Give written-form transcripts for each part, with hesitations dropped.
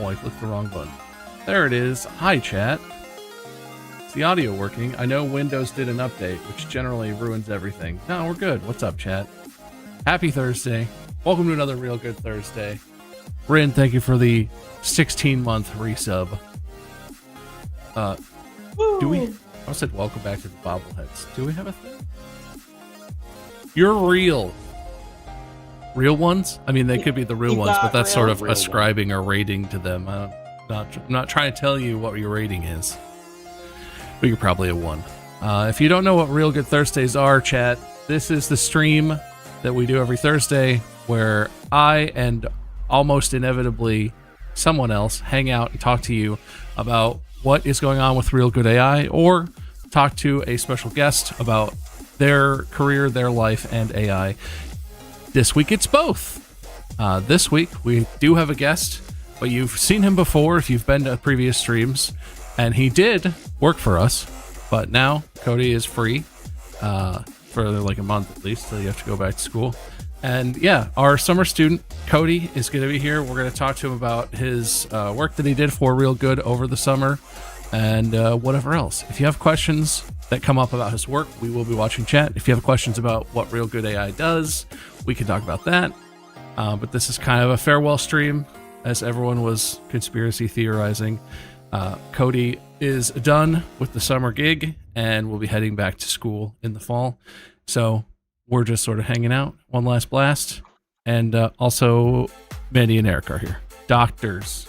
Oh, I clicked the wrong button. There it is. Hi, chat. Is the audio working? I know Windows did an update, which generally ruins everything. No, we're good. What's up, chat? Happy Thursday. Welcome to another Real Good Thursday. Bryn, thank you for the 16-month resub. Do we... I said welcome back to the bobbleheads. Do we have a thing? You're real. Real ones? I mean, they could be the real ones, but that's sort of ascribing a rating to them. I'm not trying to tell you what your rating is. But you're probably a 1. If you don't know what Real Good Thursdays are, chat, this is the stream that we do every Thursday where I and almost inevitably someone else hang out and talk to you about what is going on with Real Good AI, or talk to a special guest about their career, their life, and AI. This week it's both. This week we do have a guest, but you've seen him before if you've been to previous streams, and he did work for us, but now Cody is free for like a month at least, so you have to go back to school. And yeah, our summer student, Cody, is going to be here. We're going to talk to him about his work that he did for Real Good over the summer and whatever else. If you have questions that come up about his work, we will be watching chat. If you have questions about what Real Good AI does, we can talk about that. But this is kind of a farewell stream, as everyone was conspiracy theorizing. Cody is done with the summer gig, and we'll be heading back to school in the fall. So we're just sort of hanging out, one last blast, and also Mandy and Eric are here. Doctors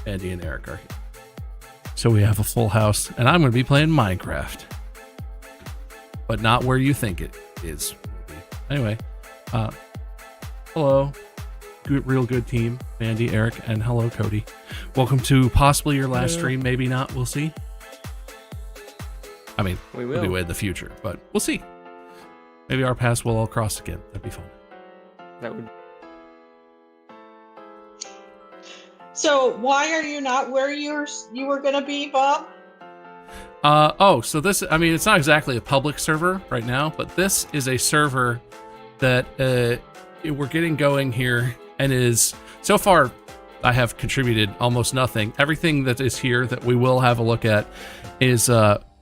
Mandy and Eric are here. So we have a full house, and I'm going to be playing Minecraft. But not where you think it is. Anyway, hello, Real Good team, Mandy, Eric, and hello, Cody. Welcome to possibly your last stream, maybe not, we'll see. I mean, we'll be way in the future, but we'll see. Maybe our paths will all cross again. That'd be fun. That would. So why are you not where you were gonna be, Bob? So this, I mean, it's not exactly a public server right now, but this is a server that we're getting going here, and is so far I have contributed almost nothing. Everything that is here that we will have a look at is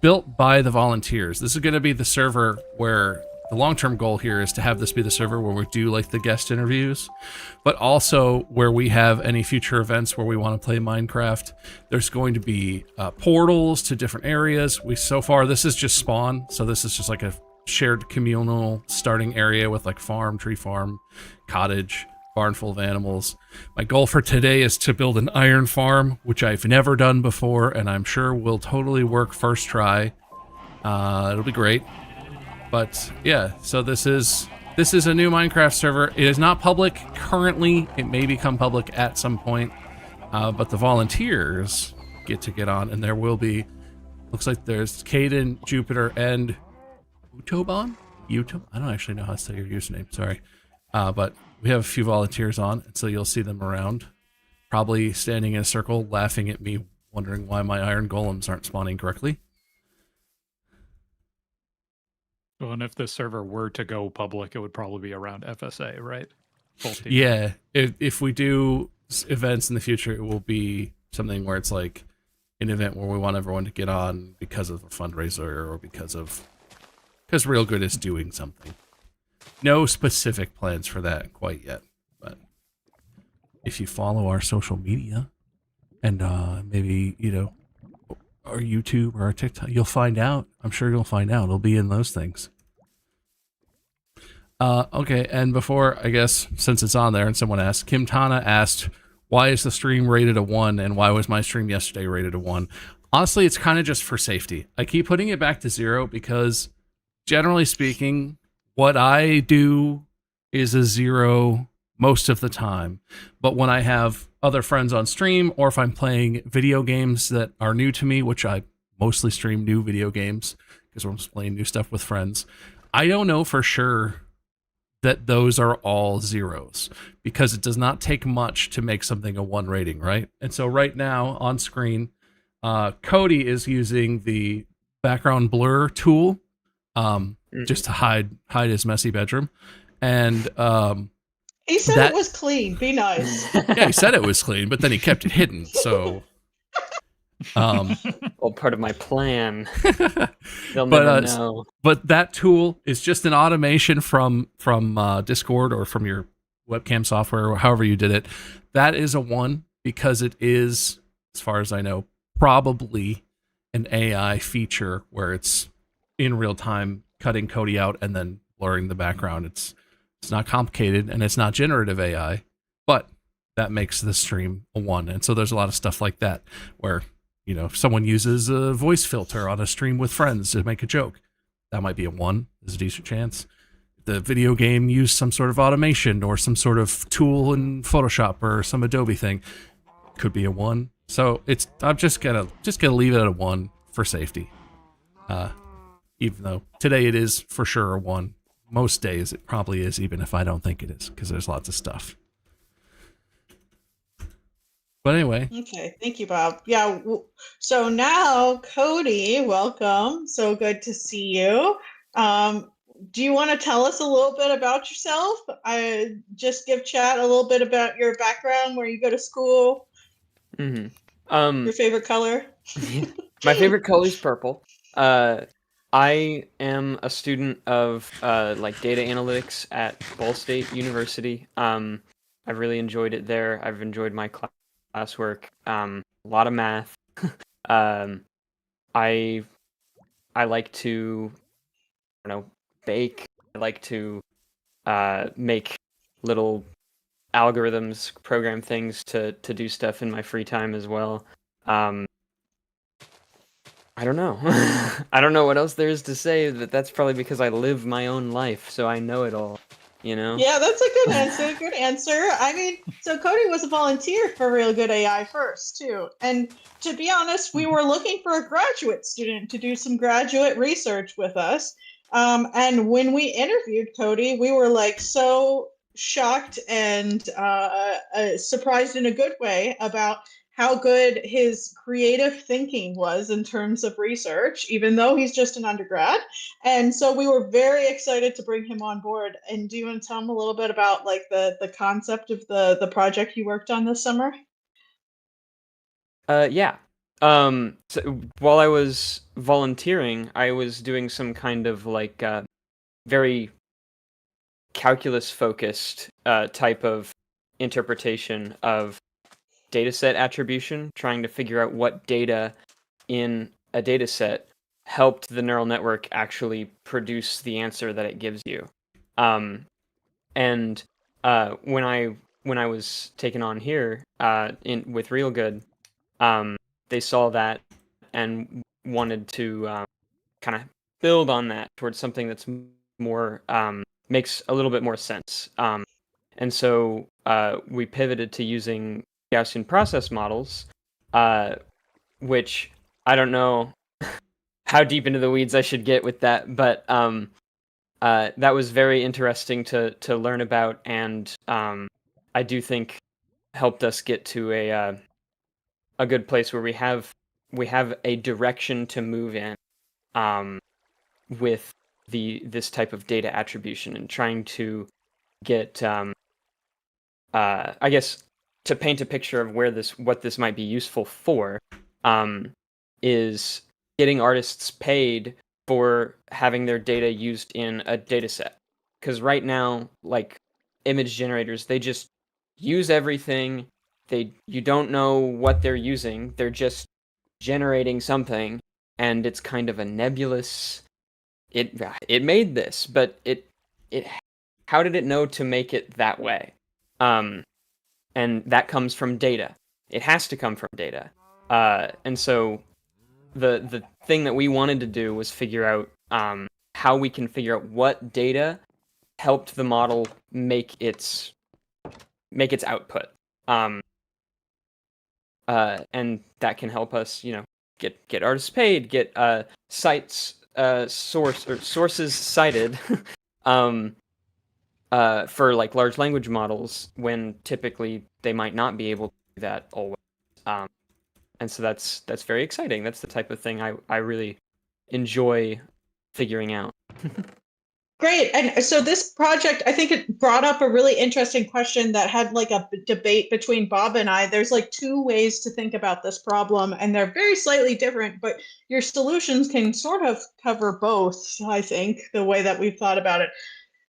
built by the volunteers. This is going to be the server where the long-term goal here is to have this be the server where we do like the guest interviews, but also where we have any future events where we want to play Minecraft. There's going to be portals to different areas. So far, this is just spawn. So this is just like a shared communal starting area with like farm, tree farm, cottage, barn full of animals. My goal for today is to build an iron farm, which I've never done before, and I'm sure will totally work first try. It'll be great. But yeah, so this is a new Minecraft server. It is not public currently. It may become public at some point, but the volunteers get on, and there will be. Looks like there's Caden, Jupiter, and Utobon. I don't actually know how to say your username. Sorry, but we have a few volunteers on, and so you'll see them around, probably standing in a circle, laughing at me, wondering why my iron golems aren't spawning correctly. Well, and if this server were to go public, it would probably be around FSA, right? Yeah, if we do events in the future, it will be something where it's like an event where we want everyone to get on because of a fundraiser or because Real Good is doing something. No specific plans for that quite yet, but if you follow our social media and maybe, our YouTube or our TikTok, you'll find out. I'm sure you'll find out. It'll be in those things. Okay, and before, I guess, since it's on there and someone asked, Kim Tana asked, why is the stream rated a 1 and why was my stream yesterday rated a 1? Honestly, it's kind of just for safety. I keep putting it back to 0 because, generally speaking, what I do is a 0 most of the time. But when I have other friends on stream, or if I'm playing video games that are new to me, which I mostly stream new video games because we're just playing new stuff with friends, I don't know for sure that those are all 0s, because it does not take much to make something a 1 rating, right? And so right now on screen, Cody is using the background blur tool just to hide his messy bedroom. And He said That- it was clean. Be nice. Yeah, he said it was clean, but then he kept it hidden. So, Well, part of my plan. They'll But, never know. but that tool is just an automation from Discord or from your webcam software or however you did it. That is a 1 because it is, as far as I know, probably an AI feature where it's in real time cutting Cody out and then blurring the background. It's not complicated and it's not generative AI, but that makes the stream a 1. And so there's a lot of stuff like that where, you know, if someone uses a voice filter on a stream with friends to make a joke, that might be a 1. There's a decent chance. If the video game used some sort of automation or some sort of tool in Photoshop or some Adobe thing, could be a 1. So I'm just gonna leave it at a 1 for safety. Even though today it is for sure a 1. Most days it probably is, even if I don't think it is, because there's lots of stuff. But anyway. Okay, thank you, Bob. Yeah, so now, Cody, welcome. So good to see you. Do you want to tell us a little bit about yourself? I just give chat a little bit about your background, where you go to school, your favorite color. My favorite color is purple. I am a student of like data analytics at Ball State University. I've really enjoyed it there. I've enjoyed my classwork. A lot of math. I like to, I don't know, bake. I like to make little algorithms, program things to do stuff in my free time as well. I don't know. I don't know what else there is to say, but that's probably because I live my own life, so I know it all, you know? Yeah, that's a good answer. Good answer. I mean, so Cody was a volunteer for Real Good AI first, too. And to be honest, we were looking for a graduate student to do some graduate research with us. And when we interviewed Cody, we were like so shocked and surprised in a good way about how good his creative thinking was in terms of research, even though he's just an undergrad. And so we were very excited to bring him on board. And do you want to tell him a little bit about like the concept of the project you worked on this summer? Yeah. So while I was volunteering, I was doing some kind of like very calculus-focused type of interpretation of dataset attribution, trying to figure out what data in a dataset helped the neural network actually produce the answer that it gives you. And when I was taken on here with Real Good, they saw that and wanted to kind of build on that towards something that's more makes a little bit more sense. And so we pivoted to using Gaussian process models, which I don't know how deep into the weeds I should get with that, but that was very interesting to learn about, and I do think helped us get to a good place where we have a direction to move in with this type of data attribution and trying to get I guess to paint a picture of what this might be useful for is getting artists paid for having their data used in a data set. Because right now, like image generators, they just use everything. You don't know what they're using. They're just generating something, and it's kind of a nebulous. It made this, but it how did it know to make it that way? And that comes from data. It has to come from data. And so the thing that we wanted to do was figure out how we can figure out what data helped the model make its output. And that can help us, get artists paid, get sources cited for like large language models when typically they might not be able to do that always. And so that's very exciting. That's the type of thing I really enjoy figuring out. Great. And so this project, I think it brought up a really interesting question that had like a debate between Bob and I. There's like two ways to think about this problem, and they're very slightly different, but your solutions can sort of cover both, I think, the way that we've thought about it.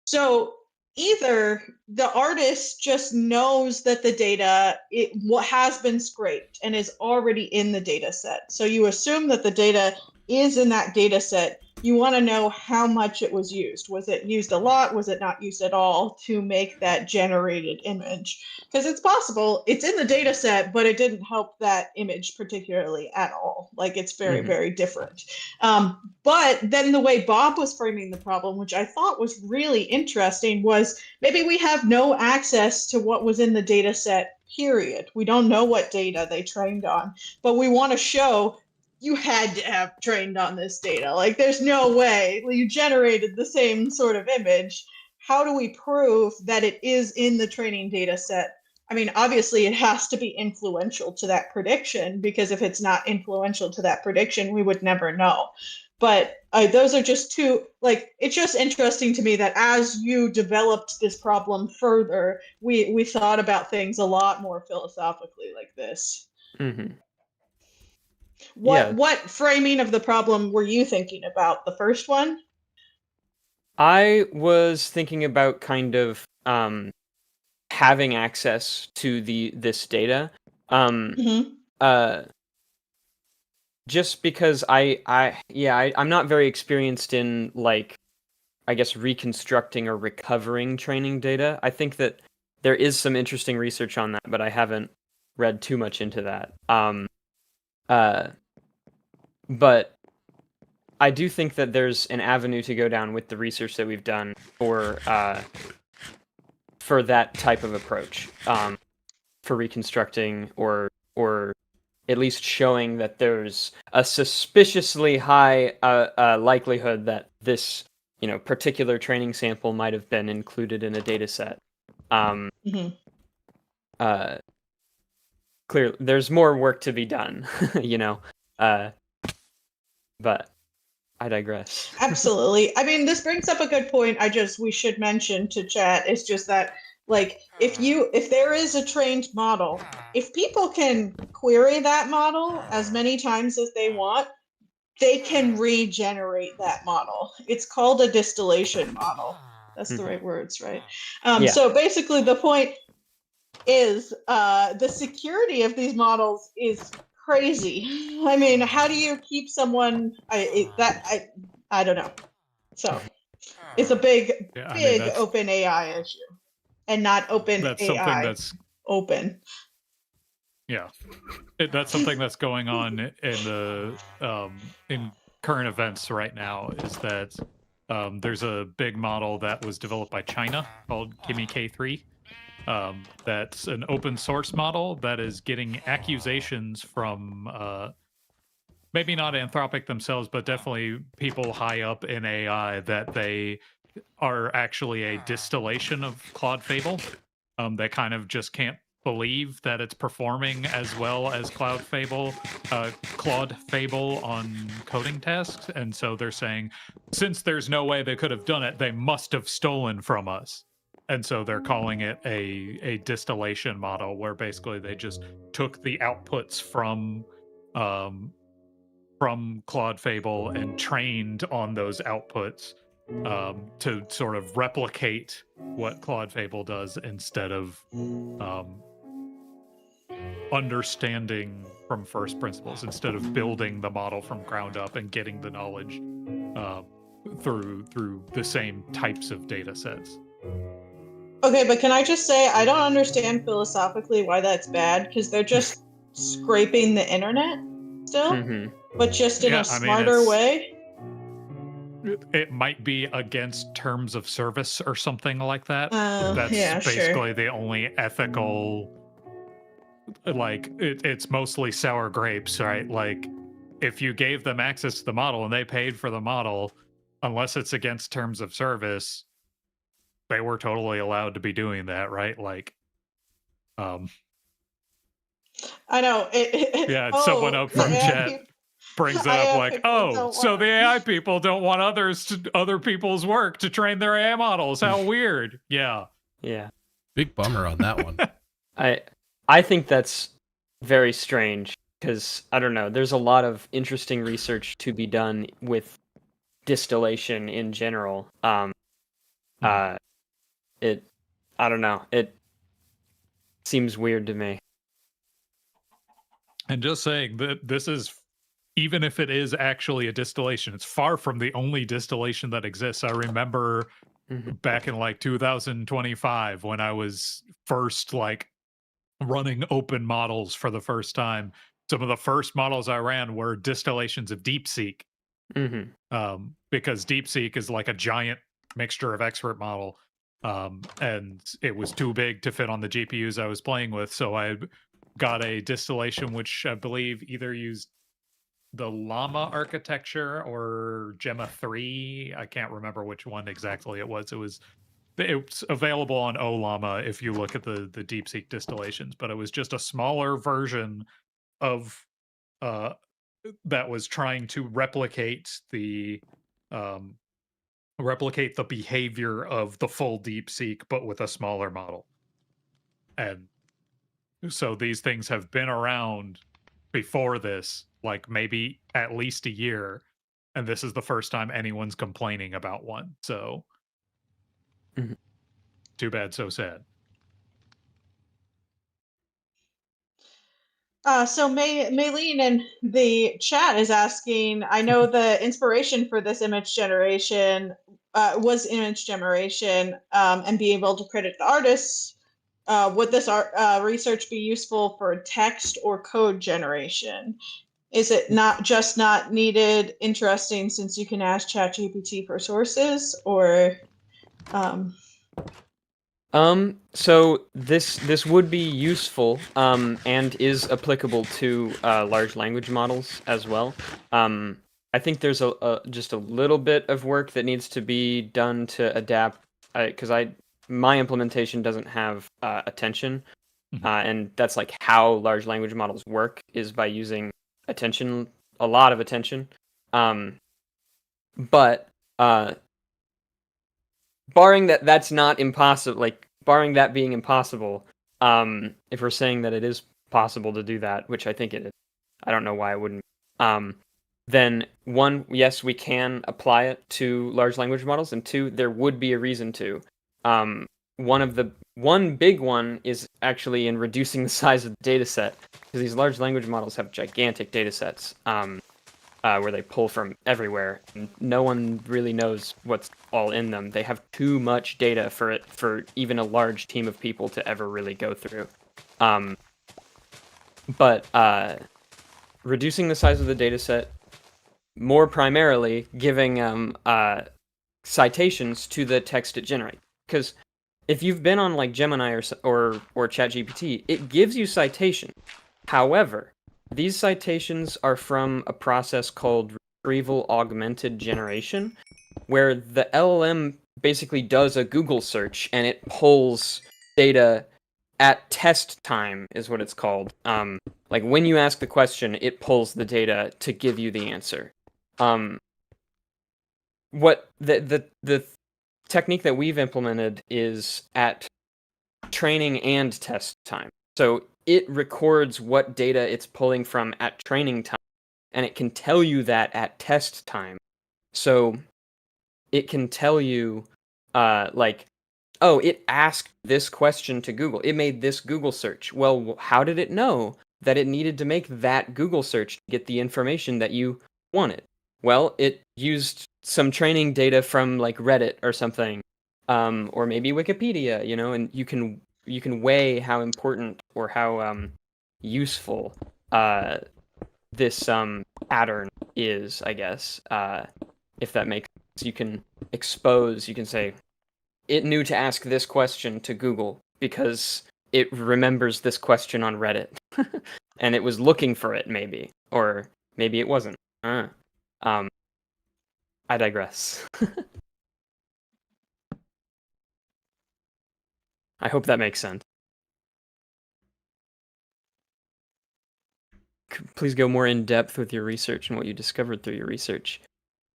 So either the artist just knows that the data what has been scraped and is already in the data set. So you assume that the data is in that data set. You want to know how much it was used. Was it used a lot? Was it not used at all to make that generated image? Because it's possible it's in the data set, but it didn't help that image particularly at all. Like it's very, very different. But then the way Bob was framing the problem, which I thought was really interesting, was maybe we have no access to what was in the data set, period. We don't know what data they trained on, but we want to show you had to have trained on this data. Like there's no way you generated the same sort of image. How do we prove that it is in the training data set? I mean, obviously it has to be influential to that prediction, because if it's not influential to that prediction, we would never know. But those are just two, like, it's just interesting to me that as you developed this problem further, we thought about things a lot more philosophically like this. What framing of the problem were you thinking about? The first one? I was thinking about kind of having access to this data. Just because I'm not very experienced in, like, I guess, reconstructing or recovering training data. I think that there is some interesting research on that, but I haven't read too much into that. But I do think that there's an avenue to go down with the research that we've done for that type of approach, for reconstructing or at least showing that there's a suspiciously high likelihood that this particular training sample might have been included in a data set. Clearly, there's more work to be done, but I digress. Absolutely. I mean, this brings up a good point. We should mention to chat. It's just that, like, if there is a trained model, if people can query that model as many times as they want, they can regenerate that model. It's called a distillation model. That's the right words, right? So basically the point is the security of these models is crazy. I mean, how do you keep someone I don't know. So it's a big open AI issue, and not open That's AI. something that's open. Yeah, that's something that's going on in the in current events right now. Is that there's a big model that was developed by China called Kimi K3. That's an open source model that is getting accusations from maybe not Anthropic themselves, but definitely people high up in AI that they are actually a distillation of Claude Fable. They kind of just can't believe that it's performing as well as Claude Fable on coding tasks, and so they're saying, since there's no way they could have done it, they must have stolen from us. And so they're calling it a distillation model, where basically they just took the outputs from Claude Fable and trained on those outputs to sort of replicate what Claude Fable does, instead of understanding from first principles, instead of building the model from ground up and getting the knowledge through the same types of data sets. Okay, but can I just say, I don't understand philosophically why that's bad, because they're just scraping the internet still, but just in a smarter way. It might be against terms of service or something like that. That's basically the only ethical, like, it's mostly sour grapes, right? Like, if you gave them access to the model and they paid for the model, unless it's against terms of service, they were totally allowed to be doing that, right? Like, I know. someone up from chat. brings it up AI like, people oh, don't so want- the AI people don't want other people's work to train their AI models. How weird. Yeah. Yeah. Big bummer on that one. I think that's very strange because I don't know. There's a lot of interesting research to be done with distillation in general. It I don't know. It seems weird to me. And just saying that this is, even if it is actually a distillation, it's far from the only distillation that exists. I remember back in like 2025 when I was first like running open models for the first time. Some of the first models I ran were distillations of DeepSeek, because DeepSeek is like a giant mixture of expert model, and it was too big to fit on the GPUs I was playing with. So I got a distillation which I believe either used the Llama architecture or Gemma 3. I can't remember which one exactly it was. It's available on Olama if you look at the DeepSeek distillations, but it was just a smaller version of that was trying to replicate the behavior of the full DeepSeek, but with a smaller model. And so these things have been around before this, like maybe at least a year, and this is the first time anyone's complaining about one. So too bad, so sad. So Maylene in the chat is asking, I know the inspiration for this image generation was image generation, and being able to credit the artists. Would this research be useful for text or code generation? Is it not needed, interesting, since you can ask ChatGPT for sources, or So this would be useful, and is applicable to large language models as well. I think there's just a little bit of work that needs to be done to adapt, because my implementation doesn't have attention, and that's like how large language models work is by using attention, a lot of attention. But barring that's not impossible, like barring that being impossible, if we're saying that it is possible to do that, which I think it is, I don't know why I wouldn't, then one, yes, we can apply it to large language models, and two, there would be a reason to. One big one is actually in reducing the size of the data set, because these large language models have gigantic data sets, where they pull from everywhere, and no one really knows what's all in them. They have too much data for even a large team of people to ever really go through. But reducing the size of the data set, more primarily giving citations to the text it generates. Because if you've been on like Gemini or ChatGPT, it gives you citation. However, these citations are from a process called retrieval augmented generation, where the LLM basically does a Google search and it pulls data at test time, is what it's called. Like when you ask the question, it pulls the data to give you the answer. What the technique that we've implemented is at training and test time. So it records what data it's pulling from at training time, and it can tell you that at test time. So it can tell you, like, oh, it asked this question to Google. It made this Google search. Well, how did it know that it needed to make that Google search to get the information that you wanted? Well, it used some training data from like Reddit or something, or maybe Wikipedia, and you can weigh how important or how useful this pattern is, I guess, if that makes sense. You can say, it knew to ask this question to Google because it remembers this question on Reddit. And it was looking for it, maybe. Or maybe it wasn't. I digress. I hope that makes sense. please go more in depth with your research and what you discovered through your research.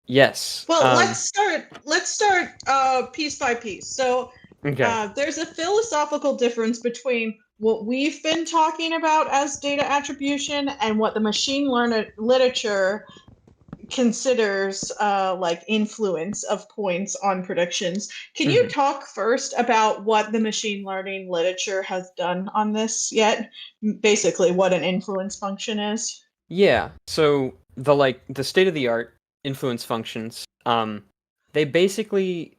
Yes. Well, let's start piece by piece. So Okay. there's a philosophical difference between what we've been talking about as data attribution and what the machine learning literature considers like influence of points on predictions. Can you talk first about what the machine learning literature has done on this yet? Basically, what an influence function is. Yeah. So the state of the art influence functions, they basically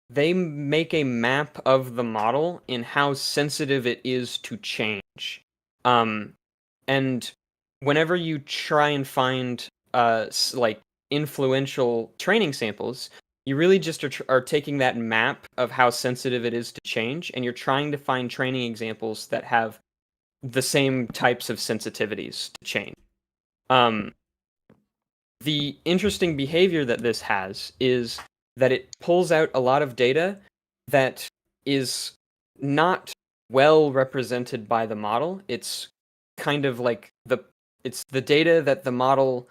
they make a map of the model in how sensitive it is to change. And whenever you try and find like influential training samples, you really just are taking that map of how sensitive it is to change, and you're trying to find training examples that have the same types of sensitivities to change. Um, the interesting behavior that this has is that it pulls out a lot of data that is not well represented by the model. It's kind of like it's the data that the model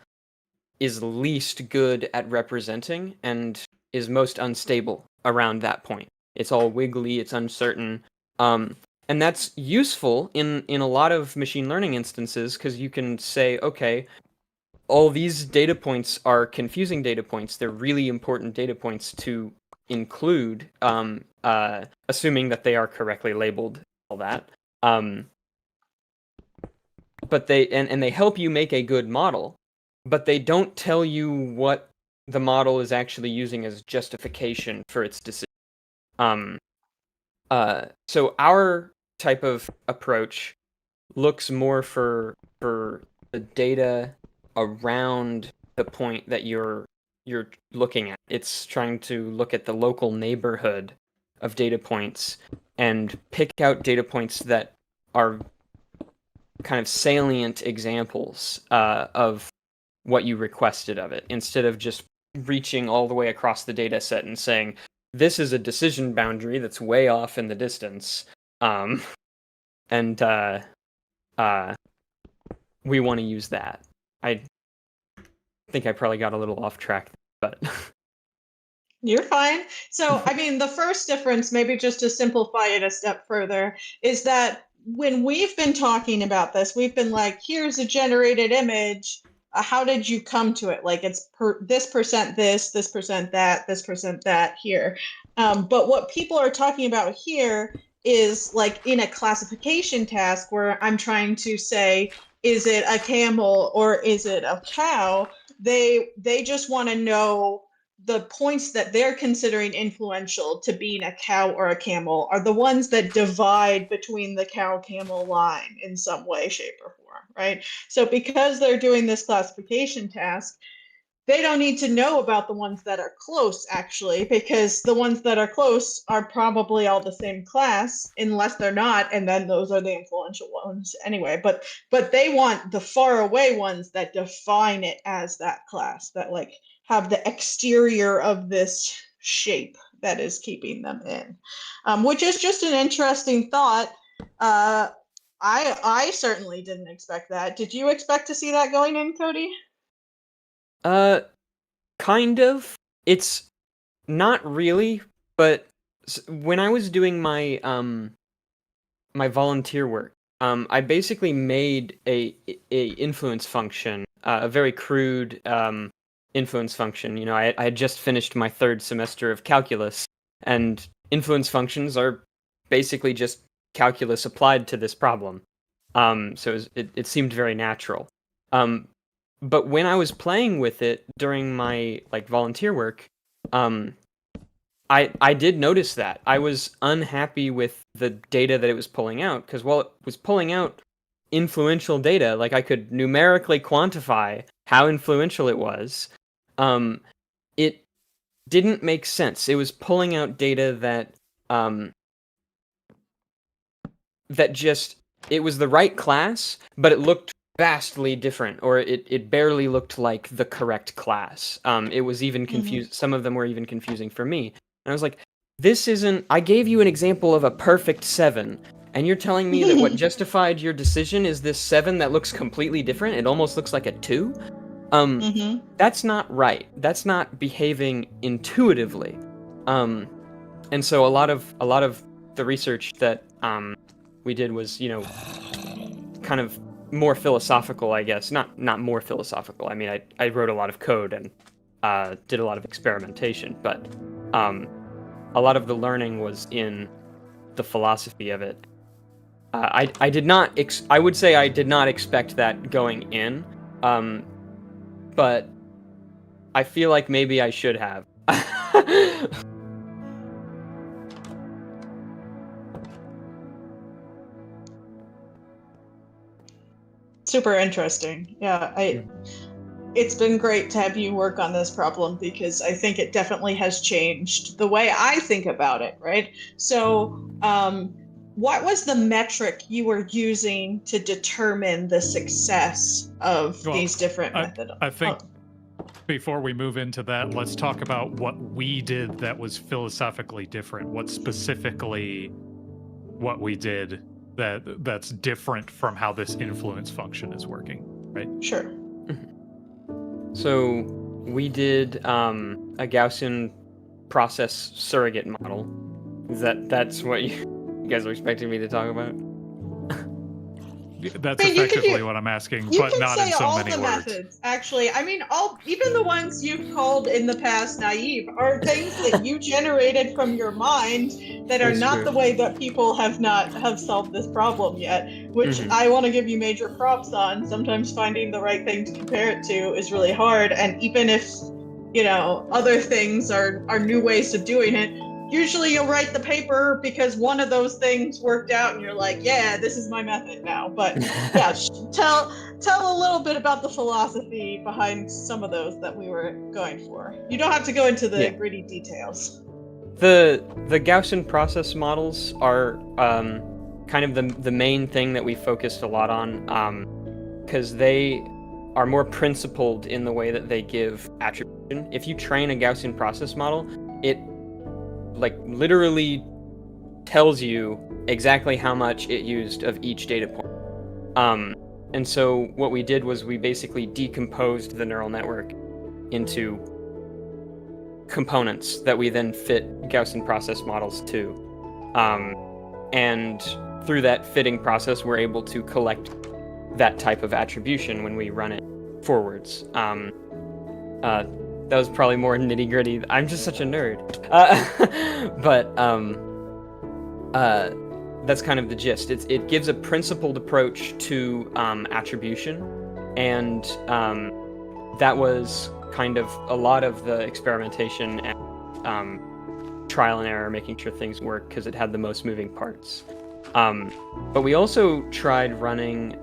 is least good at representing and is most unstable around that point. It's all wiggly, it's uncertain. And that's useful in a lot of machine learning instances because you can say, okay, all these data points are confusing data points. They're really important data points to include, assuming that they are correctly labeled, all that. But they help you make a good model, but they don't tell you what the model is actually using as justification for its decision. So our type of approach looks more for the data around the point that you're looking at. It's trying to look at the local neighborhood of data points and pick out data points that are kind of salient examples of what you requested of it, instead of just reaching all the way across the data set and saying, this is a decision boundary that's way off in the distance, and we want to use that. I think I probably got a little off track, but You're fine. So, I mean, the first difference, maybe just to simplify it a step further, is that when we've been talking about this, we've been like, here's a generated image. How did you come to it? Like it's this percent this percent that, this percent that here. But what people are talking about here is like in a classification task where I'm trying to say, is it a camel or is it a cow? They just want to know the points that they're considering influential to being a cow or a camel are the ones that divide between the cow-camel line in some way, shape, or form, right? So because they're doing this classification task, they don't need to know about the ones that are close, actually, because the ones that are close are probably all the same class, unless they're not, and then those are the influential ones anyway. But they want the far away ones that define it as that class, that like have the exterior of this shape that is keeping them in, which is just an interesting thought. I certainly didn't expect that. Did you expect to see that going in, Cody? kind of. It's not really, but when I was doing my my volunteer work, I basically made a influence function, a very crude influence function. You know, I had just finished my third semester of calculus, and influence functions are basically just calculus applied to this problem. So it seemed very natural. But when I was playing with it during my like volunteer work, um, I did notice that I was unhappy with the data that it was pulling out, because while it was pulling out influential data, like I could numerically quantify how influential it was, it didn't make sense. It was pulling out data that that just, it was the right class, but it looked vastly different, or it barely looked like the correct class. It was even confused. Some of them were even confusing for me. And I was like, this isn't, I gave you an example of a perfect 7, and you're telling me that what justified your decision is this 7 that looks completely different? It almost looks like a 2? That's not right. That's not behaving intuitively. And so a lot of the research that we did was, kind of more philosophical, I guess. Not more philosophical. I mean, I wrote a lot of code and did a lot of experimentation, but a lot of the learning was in the philosophy of it. I did not. I would say I did not expect that going in, but I feel like maybe I should have. Super interesting. Yeah, it's been great to have you work on this problem because I think it definitely has changed the way I think about it, right? So, what was the metric you were using to determine the success of these different methods? I think before we move into that, let's talk about what we did that was philosophically different. What specifically what we did that's different from how this influence function is working, right? Sure. So we did a Gaussian process surrogate model. That's what you guys are expecting me to talk about? That's effectively what I'm asking, but not in so many words. Methods, actually. I mean, even the ones you've called in the past naive are things that you generated from your mind that are not the way that people have solved this problem yet, which I want to give you major props on. Sometimes finding the right thing to compare it to is really hard, and even if, other things are new ways of doing it, usually you'll write the paper because one of those things worked out and you're like, yeah, this is my method now. But yeah, tell a little bit about the philosophy behind some of those that we were going for. You don't have to go into the gritty details. The Gaussian process models are kind of the main thing that we focused a lot on because they are more principled in the way that they give attribution. If you train a Gaussian process model, it literally tells you exactly how much it used of each data point. And so what we did was we basically decomposed the neural network into components that we then fit Gaussian process models to. And through that fitting process, we're able to collect that type of attribution when we run it forwards. That was probably more nitty-gritty. I'm just such a nerd. But that's kind of the gist. It gives a principled approach to attribution, and that was kind of a lot of the experimentation and trial and error, making sure things work, because it had the most moving parts. But we also tried running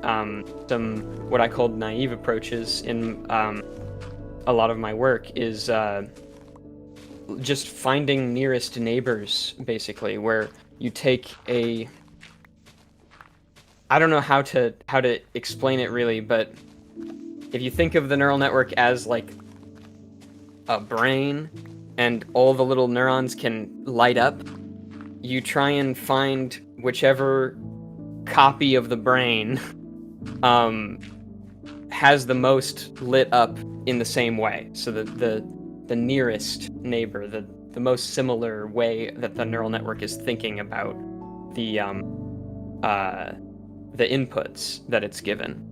some what I called naive approaches in a lot of my work is just finding nearest neighbors, basically, where you take I don't know how to explain it really, but if you think of the neural network as like a brain and all the little neurons can light up, you try and find whichever copy of the brain has the most lit up in the same way. So the nearest neighbor, the most similar way that the neural network is thinking about the inputs that it's given.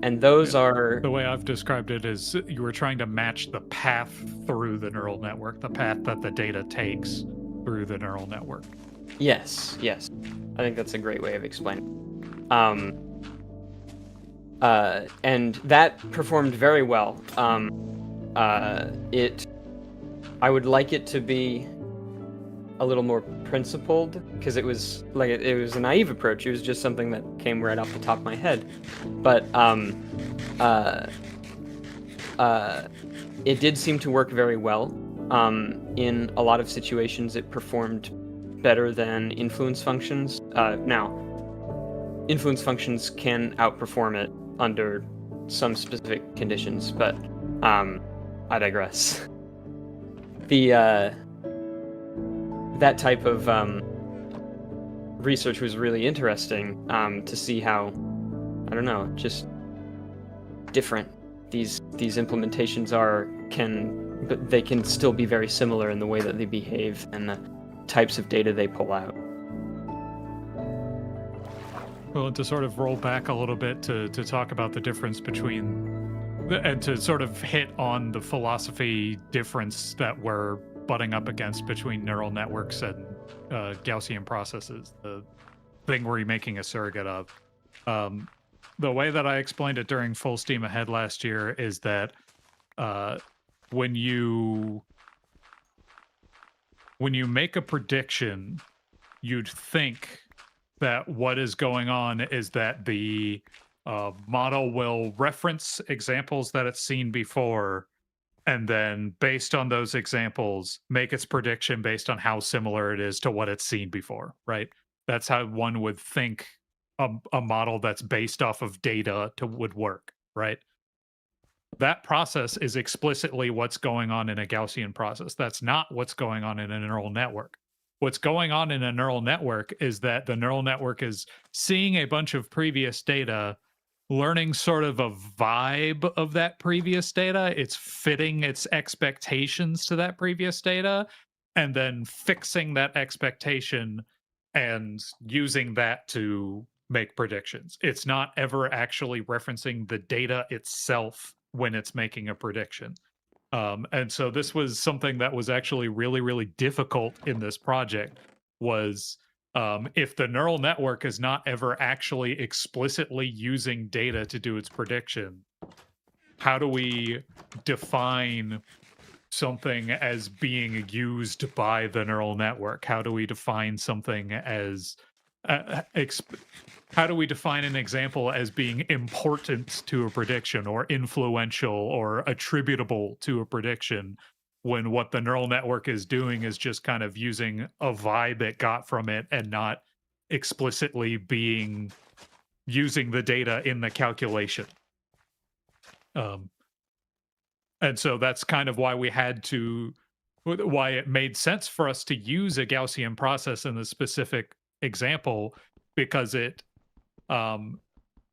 And those are... The way I've described it is you were trying to match the path through the neural network, the path that the data takes through the neural network. Yes. I think that's a great way of explaining it. And that performed very well. I would like it to be a little more principled, because it was a naive approach. It was just something that came right off the top of my head. But it did seem to work very well. In a lot of situations, it performed better than influence functions. Now, influence functions can outperform it under some specific conditions, but I digress. That type of research was really interesting to see how, I don't know, just different these implementations are, but they can still be very similar in the way that they behave and the types of data they pull out. Well, and to sort of roll back a little bit to talk about the difference between, and to sort of hit on the philosophy difference that we're butting up against between neural networks and Gaussian processes, the thing we're making a surrogate of. The way that I explained it during Full Steam Ahead last year is that when you make a prediction, you'd think that what is going on is that the model will reference examples that it's seen before, and then based on those examples, make its prediction based on how similar it is to what it's seen before, right? That's how one would think a model that's based off of data would work, right? That process is explicitly what's going on in a Gaussian process. That's not what's going on in a neural network. What's going on in a neural network is that the neural network is seeing a bunch of previous data, learning sort of a vibe of that previous data. It's fitting its expectations to that previous data, and then fixing that expectation and using that to make predictions. It's not ever actually referencing the data itself when it's making a prediction. And so this was something that was actually really, really difficult in this project, was if the neural network is not ever actually explicitly using data to do its prediction, how do we define something as being used by the neural network? How do we define something as how do we define an example as being important to a prediction or influential or attributable to a prediction, when what the neural network is doing is just kind of using a vibe it got from it and not explicitly using the data in the calculation? And so that's kind of why why it made sense for us to use a Gaussian process in the specific example, because it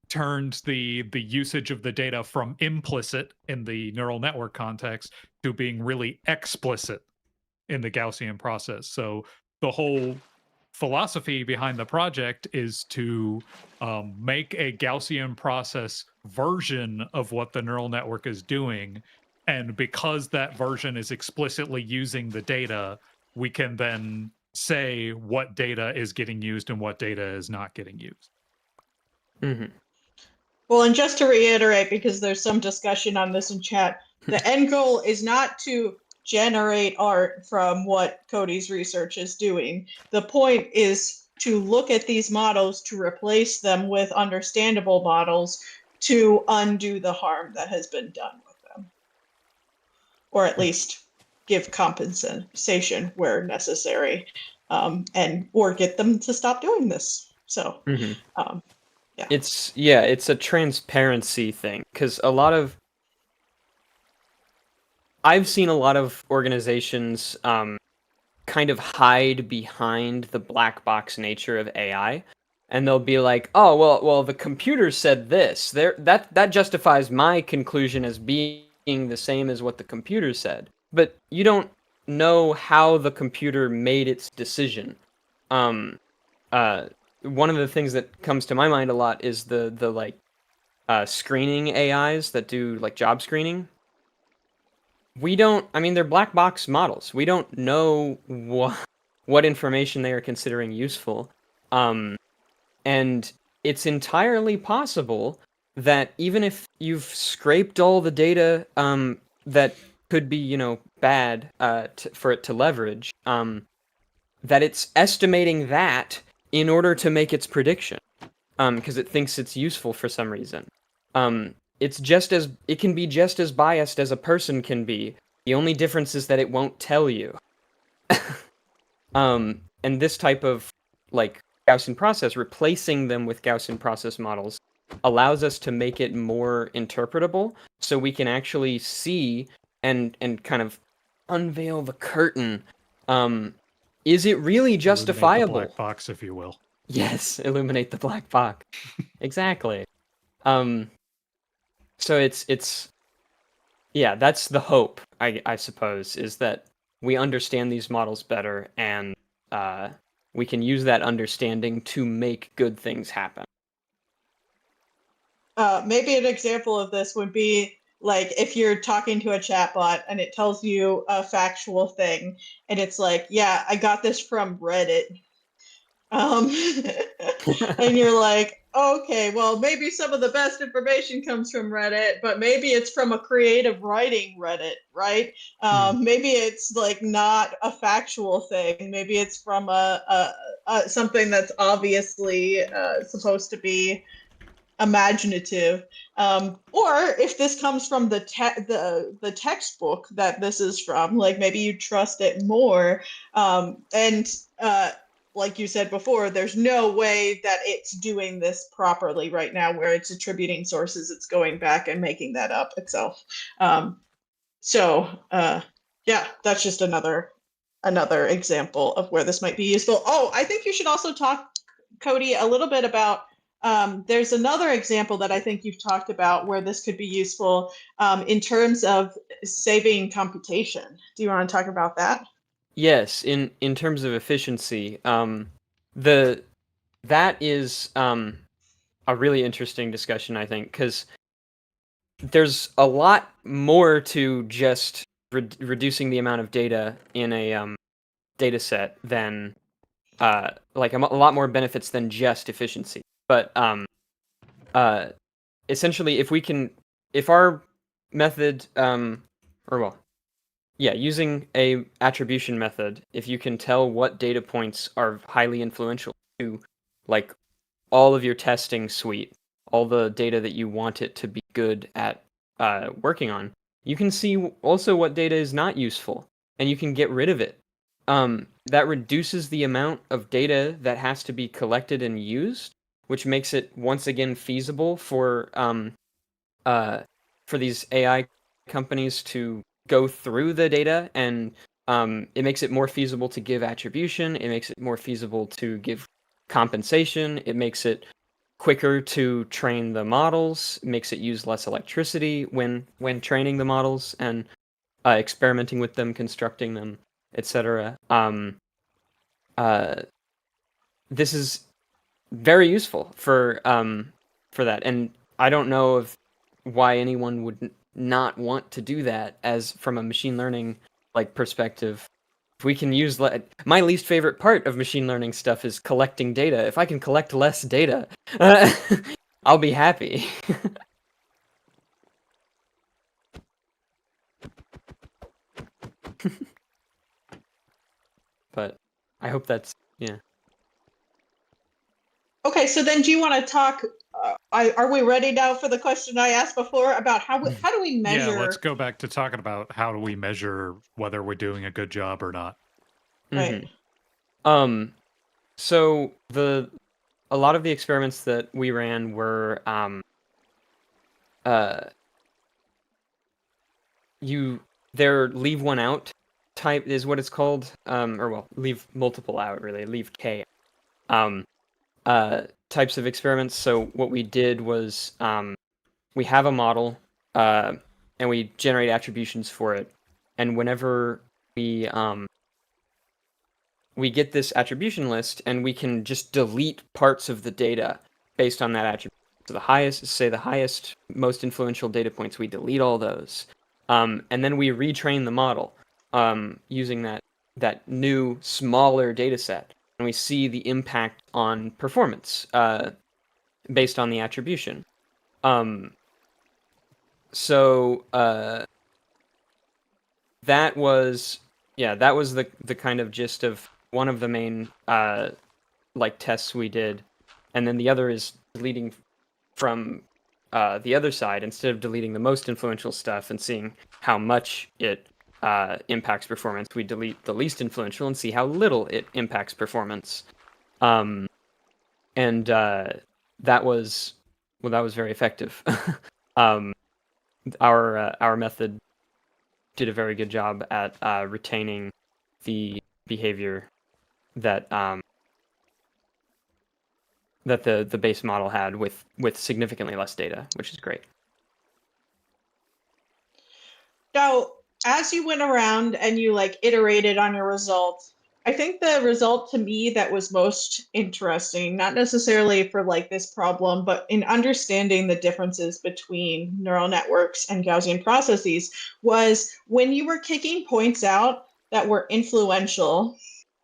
turned the usage of the data from implicit in the neural network context to being really explicit in the Gaussian process. So the whole philosophy behind the project is to make a Gaussian process version of what the neural network is doing. And because that version is explicitly using the data, we can then say what data is getting used and what data is not getting used. Mm-hmm. Well, and just to reiterate, because there's some discussion on this in chat, the end goal is not to generate art from what Cody's research is doing. The point is to look at these models, to replace them with understandable models, to undo the harm that has been done with them, or at least give compensation where necessary, and or get them to stop doing this. So, yeah. It's a transparency thing, because I've seen a lot of organizations kind of hide behind the black box nature of AI, and they'll be like, "Oh, well, the computer said this. That justifies my conclusion as being the same as what the computer said." But you don't know how the computer made its decision. One of the things that comes to my mind a lot is the like screening AIs that do like job screening. They're black box models. We don't know what information they are considering useful. And it's entirely possible that even if you've scraped all the data that could be, bad for it to leverage, that it's estimating that in order to make its prediction, because it thinks it's useful for some reason. It can be just as biased as a person can be. The only difference is that it won't tell you. And this type of like Gaussian process, replacing them with Gaussian process models, allows us to make it more interpretable, so we can actually see and kind of unveil the curtain. Is it really justifiable? Black box, if you will. Yes, illuminate the black box. Exactly. Um, so it's yeah, that's the hope, I suppose, is that we understand these models better and uh, we can use that understanding to make good things happen. Maybe an example of this would be like if you're talking to a chatbot and it tells you a factual thing, and it's like, yeah, I got this from Reddit. Um, and you're like, okay, well, maybe some of the best information comes from Reddit, but maybe it's from a creative writing Reddit, right? Maybe it's like not a factual thing. Maybe it's from a something that's obviously supposed to be imaginative. Or if this comes from the textbook that this is from, like maybe you trust it more. And like you said before, there's no way that it's doing this properly right now, where it's attributing sources. It's going back and making that up itself. So yeah, that's just another example of where this might be useful. Oh, I think you should also talk, Cody, a little bit about there's another example that I think you've talked about where this could be useful in terms of saving computation. Do you want to talk about that? Yes, in terms of efficiency, the that is a really interesting discussion, I think, because there's a lot more to just reducing the amount of data in a data set than like a lot more benefits than just efficiency. But uh, essentially, if our method, or well, yeah, using a attribution method, if you can tell what data points are highly influential to, like, all of your testing suite, all the data that you want it to be good at working on, you can see also what data is not useful, and you can get rid of it. That reduces the amount of data that has to be collected and used, which makes it once again feasible uh, for these AI companies to go through the data, and it makes it more feasible to give attribution. It makes it more feasible to give compensation. It makes it quicker to train the models. It makes it use less electricity when training the models and experimenting with them, constructing them, etc. Uh, this is very useful for that, and I don't know of why anyone would not want to do that as from a machine learning like perspective. If we can use my least favorite part of machine learning stuff is collecting data. If I can collect less data, I'll be happy. But I hope that's yeah. Okay, so then do you want to talk? Are we ready now for the question I asked before about how do we measure? Yeah, let's go back to talking about how do we measure whether we're doing a good job or not. Right. So a lot of the experiments that we ran were their leave one out type is what it's called, or well, leave multiple out, really, leave k types of experiments. So what we did was we have a model and we generate attributions for it, and whenever we get this attribution list, and we can just delete parts of the data based on that attribute. So the highest, most influential data points, we delete all those, and then we retrain the model using that new smaller data set, and we see the impact on performance based on the attribution. So that was the kind of gist of one of the main like tests we did, and then the other is deleting from the other side. Instead of deleting the most influential stuff and seeing how much it impacts performance, we delete the least influential and see how little it impacts performance. And that was very effective. Our method did a very good job at retaining the behavior that that the base model had with significantly less data, which is great. Now, as you went around and you like iterated on your result, I think the result to me that was most interesting, not necessarily for like this problem, but in understanding the differences between neural networks and Gaussian processes, was when you were kicking points out that were influential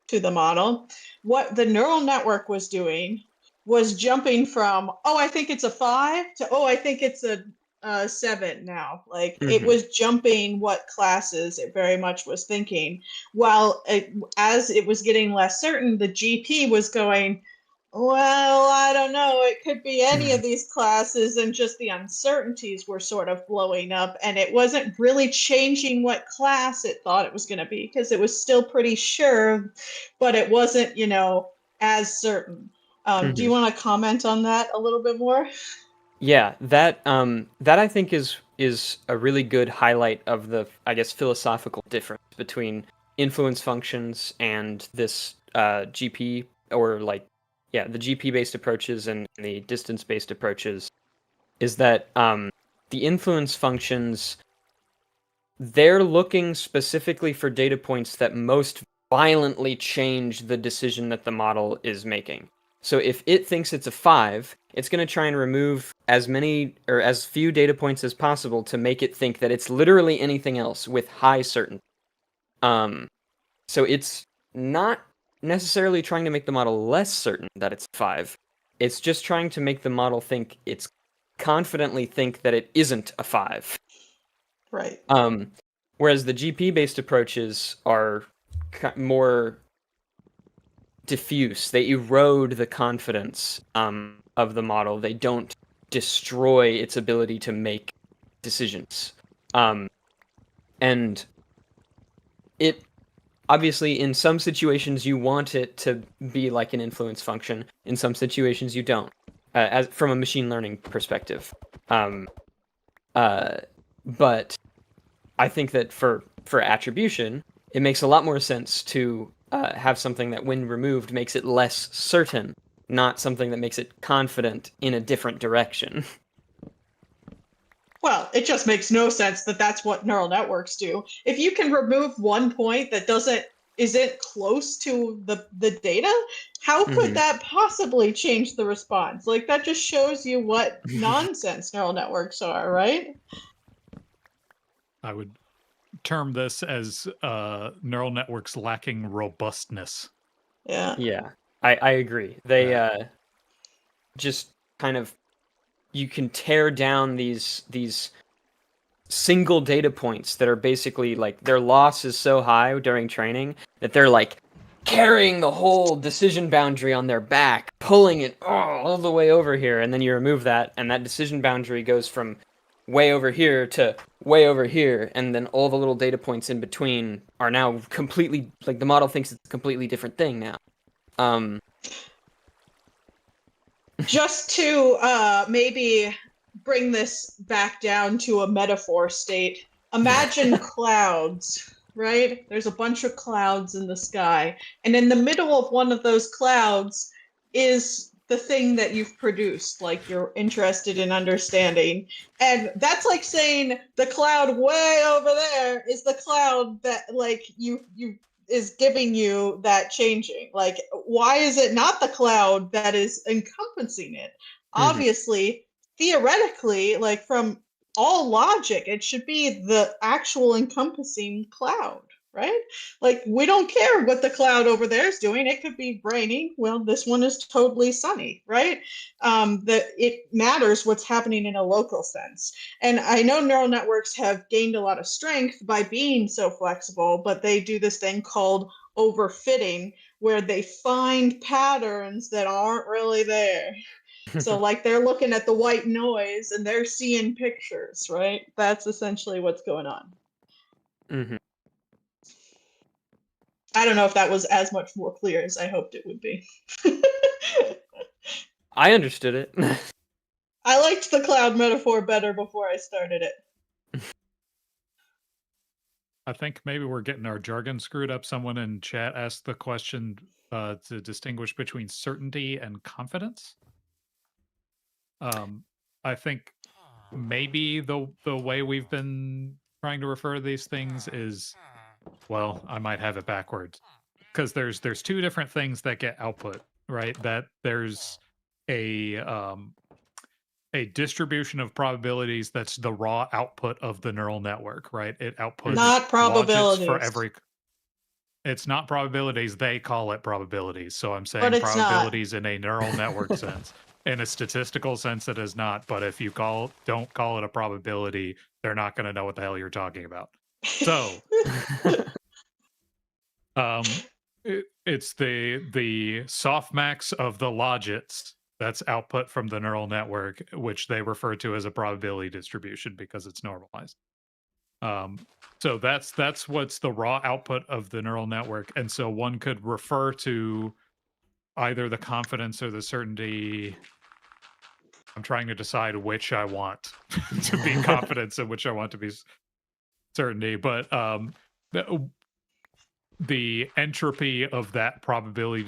to the model, what the neural network was doing was jumping from, oh, I think it's a 5 to, oh, I think it's a 7 now. Like it was jumping what classes it very much was thinking. While as it was getting less certain, the GP was going, well, I don't know. It could be any of these classes, and just the uncertainties were sort of blowing up, and it wasn't really changing what class it thought it was going to be because it was still pretty sure, but it wasn't, as certain. Do you want to comment on that a little bit more? Yeah, that I think is a really good highlight of the, I guess, philosophical difference between influence functions and this GP, or like, yeah, the GP based approaches and the distance based approaches, is that the influence functions, they're looking specifically for data points that most violently change the decision that the model is making. So if it thinks it's a 5, it's going to try and remove as many or as few data points as possible to make it think that it's literally anything else with high certainty. So it's not necessarily trying to make the model less certain that it's 5. It's just trying to make the model think it's confidently think that it isn't a 5. Right. Whereas the GP-based approaches are more diffuse. They erode the confidence of the model. They don't destroy its ability to make decisions. And it, obviously, in some situations you want it to be like an influence function. In some situations you don't, as from a machine learning perspective. But I think that for attribution, it makes a lot more sense to have something that, when removed, makes it less certain, not something that makes it confident in a different direction. Well, it just makes no sense that that's what neural networks do. If you can remove one point that isn't close to the data, how could that possibly change the response? Like, that just shows you what nonsense neural networks are, right? I would term this as neural networks lacking robustness. Yeah. Yeah, I agree. They just kind of, you can tear down these single data points that are basically like, their loss is so high during training that they're like carrying the whole decision boundary on their back, pulling it all the way over here, and then you remove that, and that decision boundary goes from way over here to way over here, and then all the little data points in between are now completely, like, the model thinks it's a completely different thing now. Just to maybe bring this back down to a metaphor state, imagine clouds, right? There's a bunch of clouds in the sky, and in the middle of one of those clouds is the thing that you've produced, like you're interested in understanding. And that's like saying the cloud way over there is the cloud that, like, you is giving you that changing. Like, why is it not the cloud that is encompassing it? Obviously, theoretically, like, from all logic, it should be the actual encompassing cloud, right? Like, we don't care what the cloud over there is doing. It could be raining. Well, this one is totally sunny, right? That it matters what's happening in a local sense. And I know neural networks have gained a lot of strength by being so flexible, but they do this thing called overfitting, where they find patterns that aren't really there. So, like, they're looking at the white noise and they're seeing pictures, right? That's essentially what's going on. I don't know if that was as much more clear as I hoped it would be. I understood it. I liked the cloud metaphor better before I started it. I think maybe we're getting our jargon screwed up. Someone in chat asked the question to distinguish between certainty and confidence. I think maybe the way we've been trying to refer to these things is, well, I might have it backwards, because there's two different things that get output, right? That there's a distribution of probabilities that's the raw output of the neural network, right? It outputs Not logits for probabilities. every. It's not probabilities. They call it probabilities. So I'm But saying it's not. probabilities in a neural network sense. In a statistical sense, it is not. But if you don't call it a probability, they're not going to know what the hell you're talking about. So, it's the softmax of the logits that's output from the neural network, which they refer to as a probability distribution because it's normalized. So that's what's the raw output of the neural network, and so one could refer to either the confidence or the certainty. I'm trying to decide which I want to be confidence and which I want to be certainty, but the entropy of that probability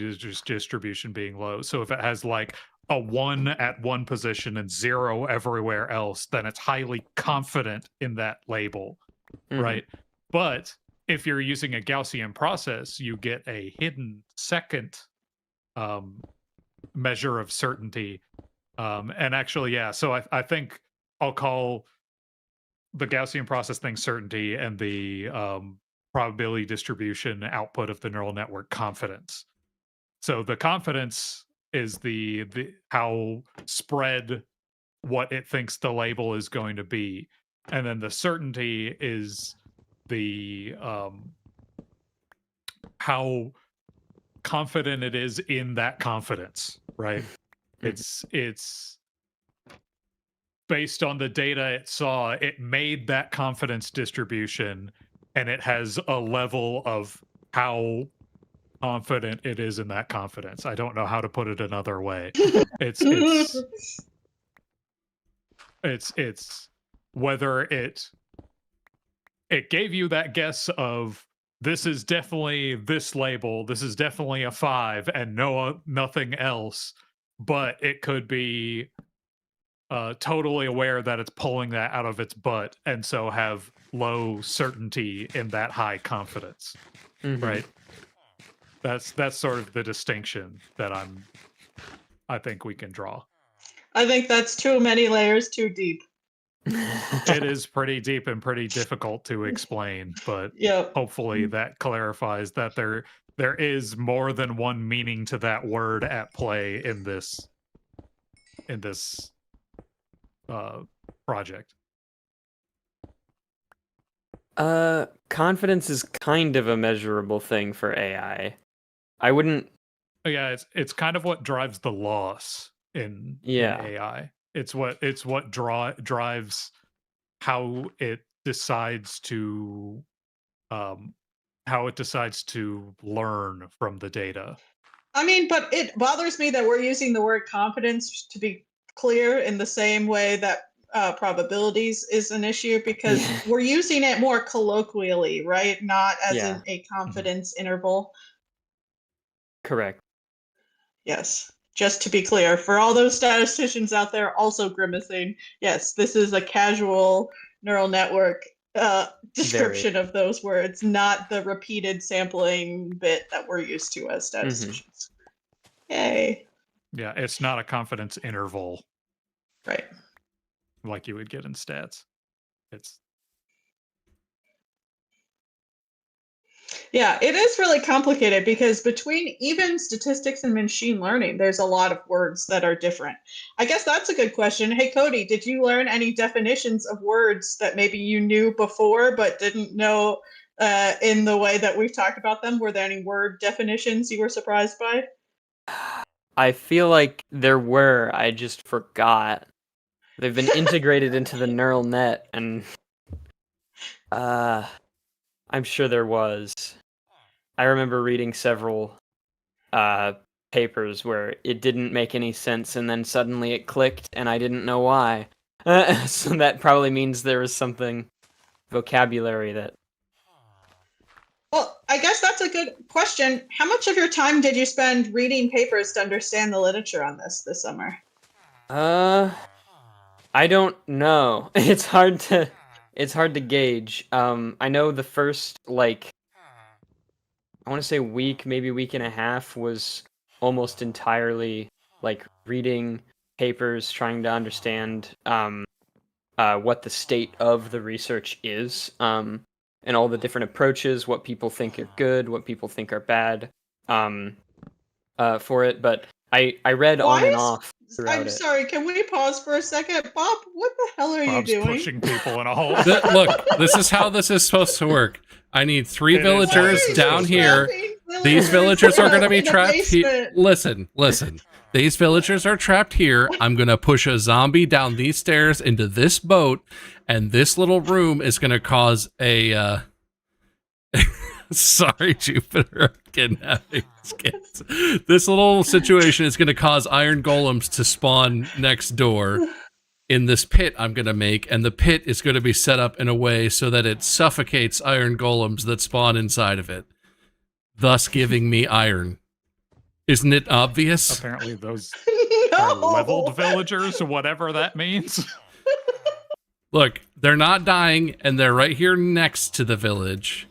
distribution being low. So if it has like a 1 at one position and 0 everywhere else, then it's highly confident in that label, right? But if you're using a Gaussian process, you get a hidden second measure of certainty. And actually, yeah, so I think I'll call the Gaussian process thing certainty, and the probability distribution output of the neural network confidence. So the confidence is the how spread what it thinks the label is going to be, and then the certainty is the how confident it is in that confidence, right? It's based on the data it saw, it made that confidence distribution, and it has a level of how confident it is in that confidence. I don't know how to put it another way. It's whether it gave you that guess of this is definitely this label, this is definitely a 5 and nothing else, but it could be totally aware that it's pulling that out of its butt, and so have low certainty in that high confidence, right? That's sort of the distinction that I think we can draw. I think that's too many layers too deep. It is pretty deep and pretty difficult to explain, but hopefully that clarifies that there is more than one meaning to that word at play in this project. Confidence is kind of a measurable thing for AI. I wouldn't. Yeah, it's kind of what drives the loss in AI. It's what drives how it decides to learn from the data. I mean, but it bothers me that we're using the word confidence, to be clear, in the same way that probabilities is an issue, because we're using it more colloquially, right? Not as in a confidence interval. Correct. Yes. Just to be clear, for all those statisticians out there also grimacing, yes, this is a casual neural network description of those words, not the repeated sampling bit that we're used to as statisticians. Yay. Yeah, it's not a confidence interval. Right. Like you would get in stats. Yeah, it is really complicated because between even statistics and machine learning, there's a lot of words that are different. I guess that's a good question. Hey, Cody, did you learn any definitions of words that maybe you knew before but didn't know in the way that we've talked about them? Were there any word definitions you were surprised by? I feel like there were. I just forgot. They've been integrated into the neural net, and I'm sure there was. I remember reading several papers where it didn't make any sense, and then suddenly it clicked, and I didn't know why. So that probably means there was something vocabulary that. Well, I guess that's a good question. How much of your time did you spend reading papers to understand the literature on this summer? I don't know. It's hard to gauge. I know the first like I want to say week, maybe week and a half was almost entirely like reading papers, trying to understand what the state of the research is, and all the different approaches, what people think are good, what people think are bad, um, for it. But I read Why on and is off throughout I'm it. sorry, can we pause for a second? Bob, what the hell are you Bob's doing? pushing people in a hole. Look, this is how this is supposed to work. I need 3 It is villagers how this is down supposed to here. Trapping These villagers are going to be in a trapped here. basement. Listen. These villagers are trapped here. I'm going to push a zombie down these stairs into this boat, and this little room is going to cause a. Sorry, Jupiter. I'm getting having kids. This little situation is going to cause iron golems to spawn next door in this pit I'm going to make, and the pit is going to be set up in a way so that it suffocates iron golems that spawn inside of it, thus giving me iron. Isn't it obvious? Apparently, those No. are leveled villagers, whatever that means. Look, they're not dying, and they're right here next to the village.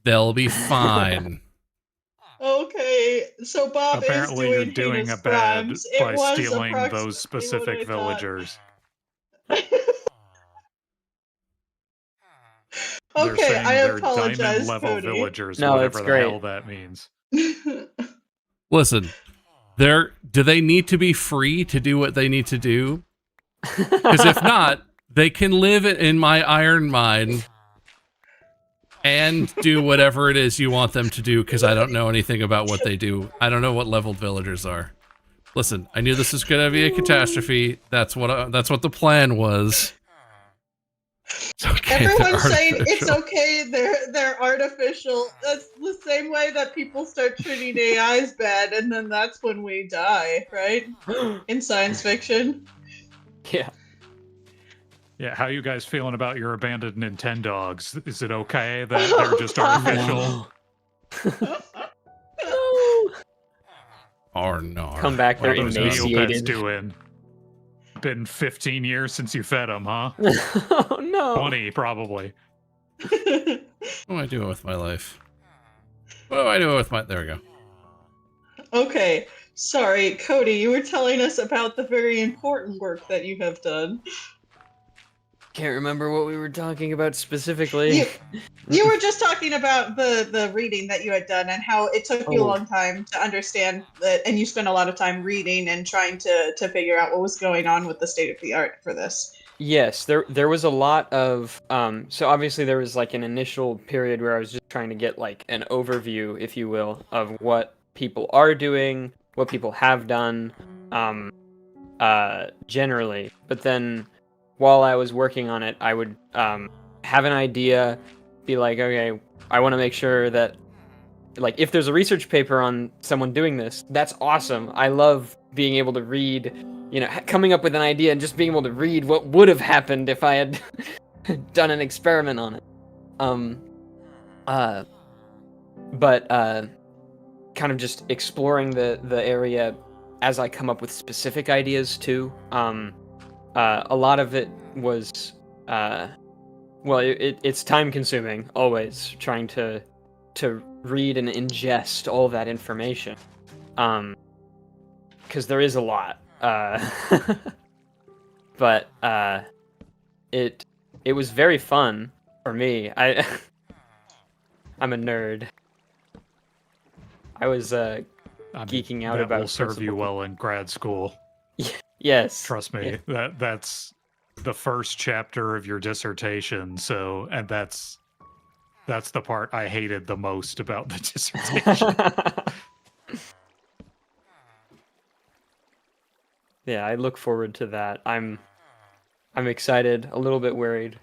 They'll be fine. Okay, so Bob Apparently, is you're doing doing heinous a bad crimes. It by was stealing approximately those specific what I thought. villagers. They're Okay, saying I they're apologize, diamond level Cody. villagers, No, whatever it's the great. hell that means. Listen, do they need to be free to do what they need to do? Because if not, they can live in my iron mine and do whatever it is you want them to do, because I don't know anything about what they do. I don't know what leveled villagers are. Listen, I knew this was going to be a catastrophe. That's what the plan was. It's okay, Everyone's they're saying it's artificial. okay. They're artificial. That's the same way that people start treating AIs bad, and then that's when we die, right? In science fiction. Yeah. Yeah, how you guys feeling about your abandoned Nintendogs? Is it okay that they're just artificial? No. Or no. Come back, they're How those emaciated. Neopets doing? Been 15 years since you fed them, huh? Oh no. 20, probably. What am I doing with my life? What am I doing with my... There we go. Okay, sorry, Cody, you were telling us about the very important work that you have done. Can't remember what we were talking about specifically. You were just talking about the reading that you had done and how it took you a Oh. long time to understand that, and you spent a lot of time reading and trying to figure out what was going on with the state of the art for this. Yes, there was a lot of so obviously there was like an initial period where I was just trying to get like an overview, if you will, of what people are doing, what people have done, generally. But then while I was working on it, I would have an idea, be like, okay, I want to make sure that like if there's a research paper on someone doing this, that's awesome. I love being able to read, coming up with an idea and just being able to read what would have happened if I had done an experiment on it. But kind of just exploring the area as I come up with specific ideas too. A lot of it was well, it's time consuming always trying to read and ingest all that information, because there is a lot. But it was very fun for me. I'm a nerd. I was I mean, geeking out that about will serve you principal- well in grad school. Yes. Trust me. Yeah. That's the first chapter of your dissertation. So, and that's the part I hated the most about the dissertation. Yeah, I look forward to that. I'm excited, a little bit worried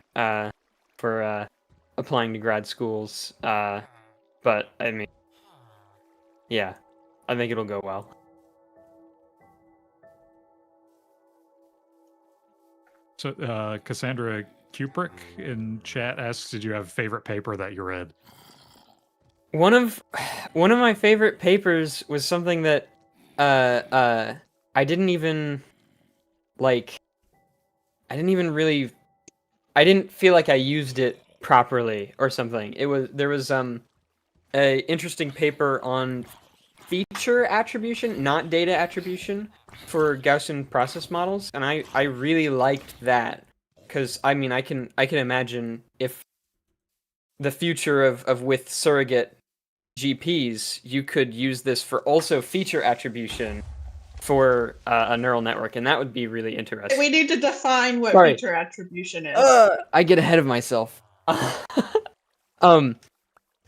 for applying to grad schools. But I mean, yeah, I think it'll go well. So, Cassandra Kubrick in chat asks, "Did you have a favorite paper that you read?" One of my favorite papers was something that I didn't even like I didn't feel like I used it properly or something. There was a interesting paper on feature attribution, not data attribution, for Gaussian process models, and I really liked that because I mean I can imagine if the future of with surrogate GPs, you could use this for also feature attribution for a neural network, and that would be really interesting. We need to define what Sorry. feature attribution is. I get ahead of myself.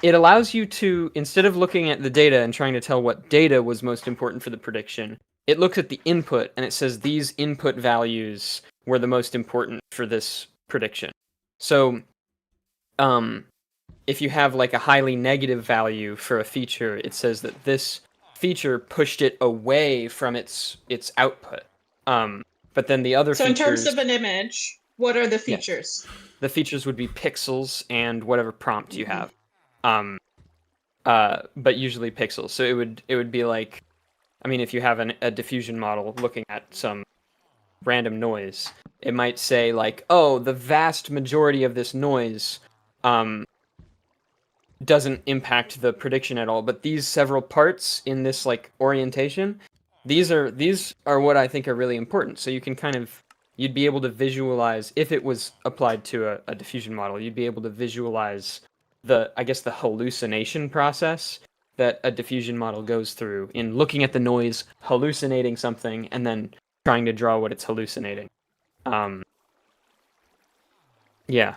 It allows you to, instead of looking at the data and trying to tell what data was most important for the prediction, it looks at the input and it says these input values were the most important for this prediction. So, if you have like a highly negative value for a feature, it says that this feature pushed it away from its output. But then the other So features, in terms of an image, what are the Yes. features? the features would be pixels and whatever prompt you have. But usually pixels. So it would be like, I mean, if you have a diffusion model looking at some random noise, it might say like, oh, the vast majority of this noise doesn't impact the prediction at all. But these several parts in this like orientation, these are what I think are really important. So you can you'd be able to visualize, if it was applied to a diffusion model, you'd be able to visualize the hallucination process that a diffusion model goes through in looking at the noise, hallucinating something, and then trying to draw what it's hallucinating. Yeah.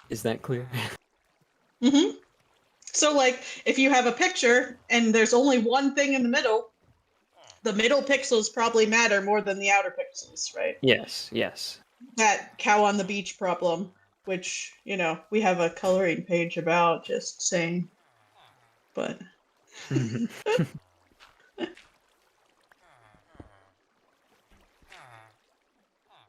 Is that clear? Mm-hmm. So, like, if you have a picture and there's only one thing in the middle pixels probably matter more than the outer pixels, right? Yes. That cow on the beach problem, which, we have a coloring page about, just saying. But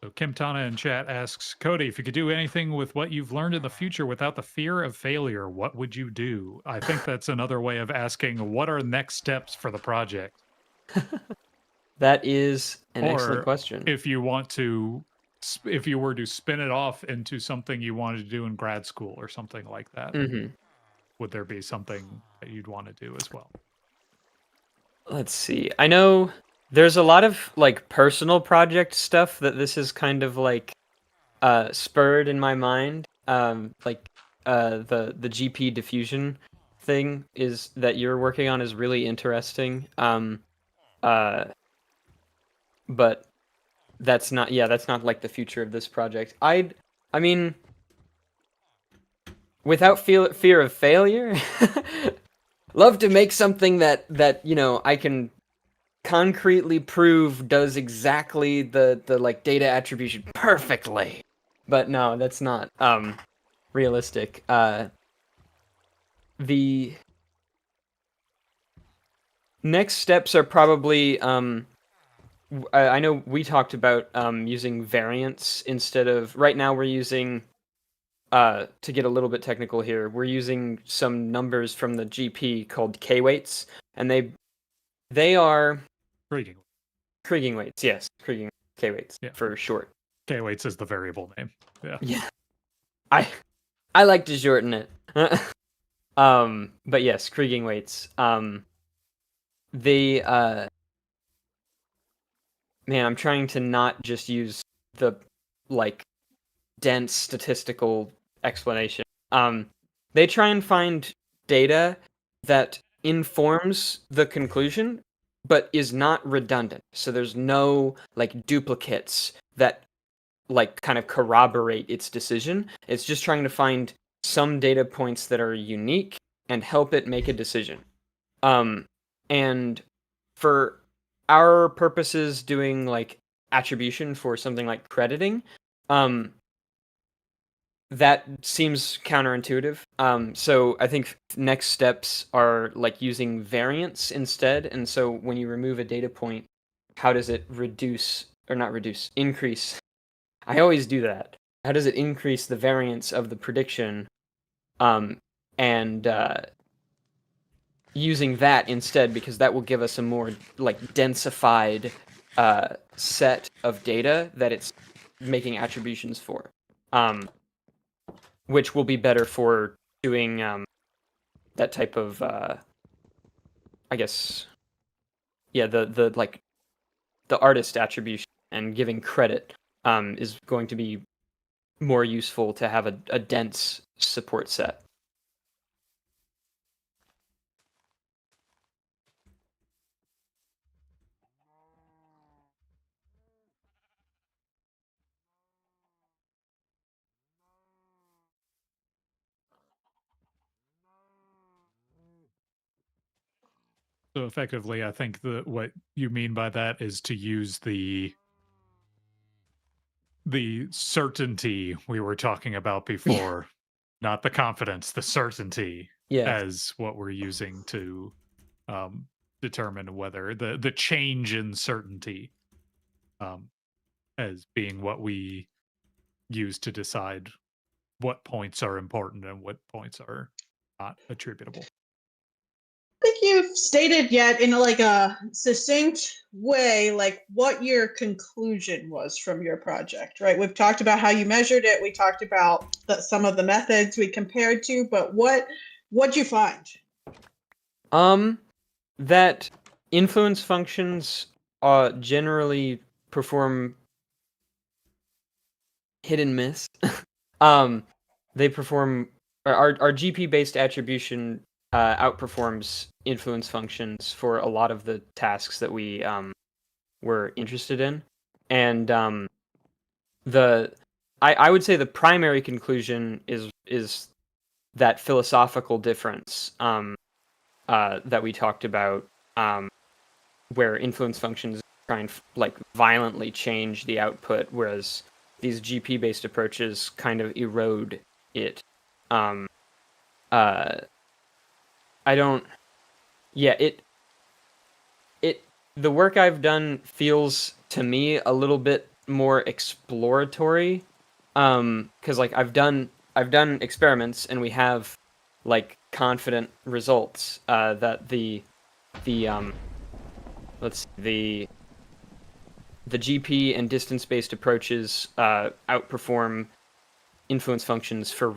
So Kim Tana in chat asks, Cody, if you could do anything with what you've learned in the future without the fear of failure, what would you do? I think that's another way of asking, what are next steps for the project? That is an excellent question. If you want to, if you were to spin it off into something you wanted to do in grad school or something like that, would there be something that you'd want to do as well? Let's see. I know there's a lot of like personal project stuff that this is kind of like spurred in my mind. Like the GP diffusion thing is that you're working on is really interesting. But that's not like the future of this project. I mean, without fear of failure, love to make something that I can concretely prove does exactly the like data attribution perfectly. But no, that's not realistic. The next steps are probably I know we talked about using variance instead of, right now we're using to get a little bit technical here, we're using some numbers from the GP called K-weights, and they are Kriging weights, yes. Kriging K-weights for short. K-weights is the variable name. Yeah. I like to shorten it. But yes, Kriging weights. They man, I'm trying to not just use the like dense statistical explanation. They try and find data that informs the conclusion but is not redundant. So there's no like duplicates that like kind of corroborate its decision. It's just trying to find some data points that are unique and help it make a decision. And for our purposes doing like attribution for something like crediting, that seems counterintuitive. So I think next steps are like using variance instead. And so when you remove a data point, how does it increase? I always do that. How does it increase the variance of the prediction? And using that instead, because that will give us a more like densified set of data that it's making attributions for, which will be better for doing that type of, I guess, yeah, the like the artist attribution and giving credit is going to be more useful to have a dense support set. So effectively, I think what you mean by that is to use the certainty we were talking about before, not the confidence, the certainty Yeah. as what we're using to determine whether the change in certainty as being what we use to decide what points are important and what points are not attributable. I think you've stated yet in like a succinct way, like what your conclusion was from your project, right? We've talked about how you measured it. We talked about some of the methods we compared to, but what'd you find? That influence functions generally perform hit and miss. They perform our GP based attribution outperforms influence functions for a lot of the tasks that we were interested in, and I would say the primary conclusion is that philosophical difference that we talked about, where influence functions try and like violently change the output, whereas these GP-based approaches kind of erode it. I don't. Yeah, the work I've done feels to me a little bit more exploratory, because like I've done experiments and we have like confident results that the GP and distance-based approaches outperform influence functions for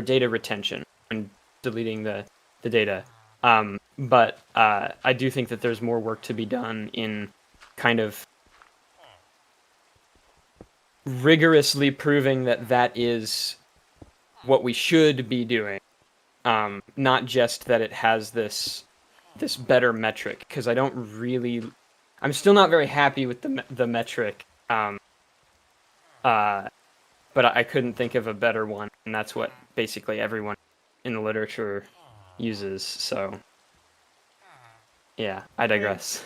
data retention when deleting the data. But I do think that there's more work to be done in kind of rigorously proving that is what we should be doing, not just that it has this better metric, because I'm still not very happy with the metric, but I couldn't think of a better one, and that's what basically everyone in the literature uses. So yeah, I digress.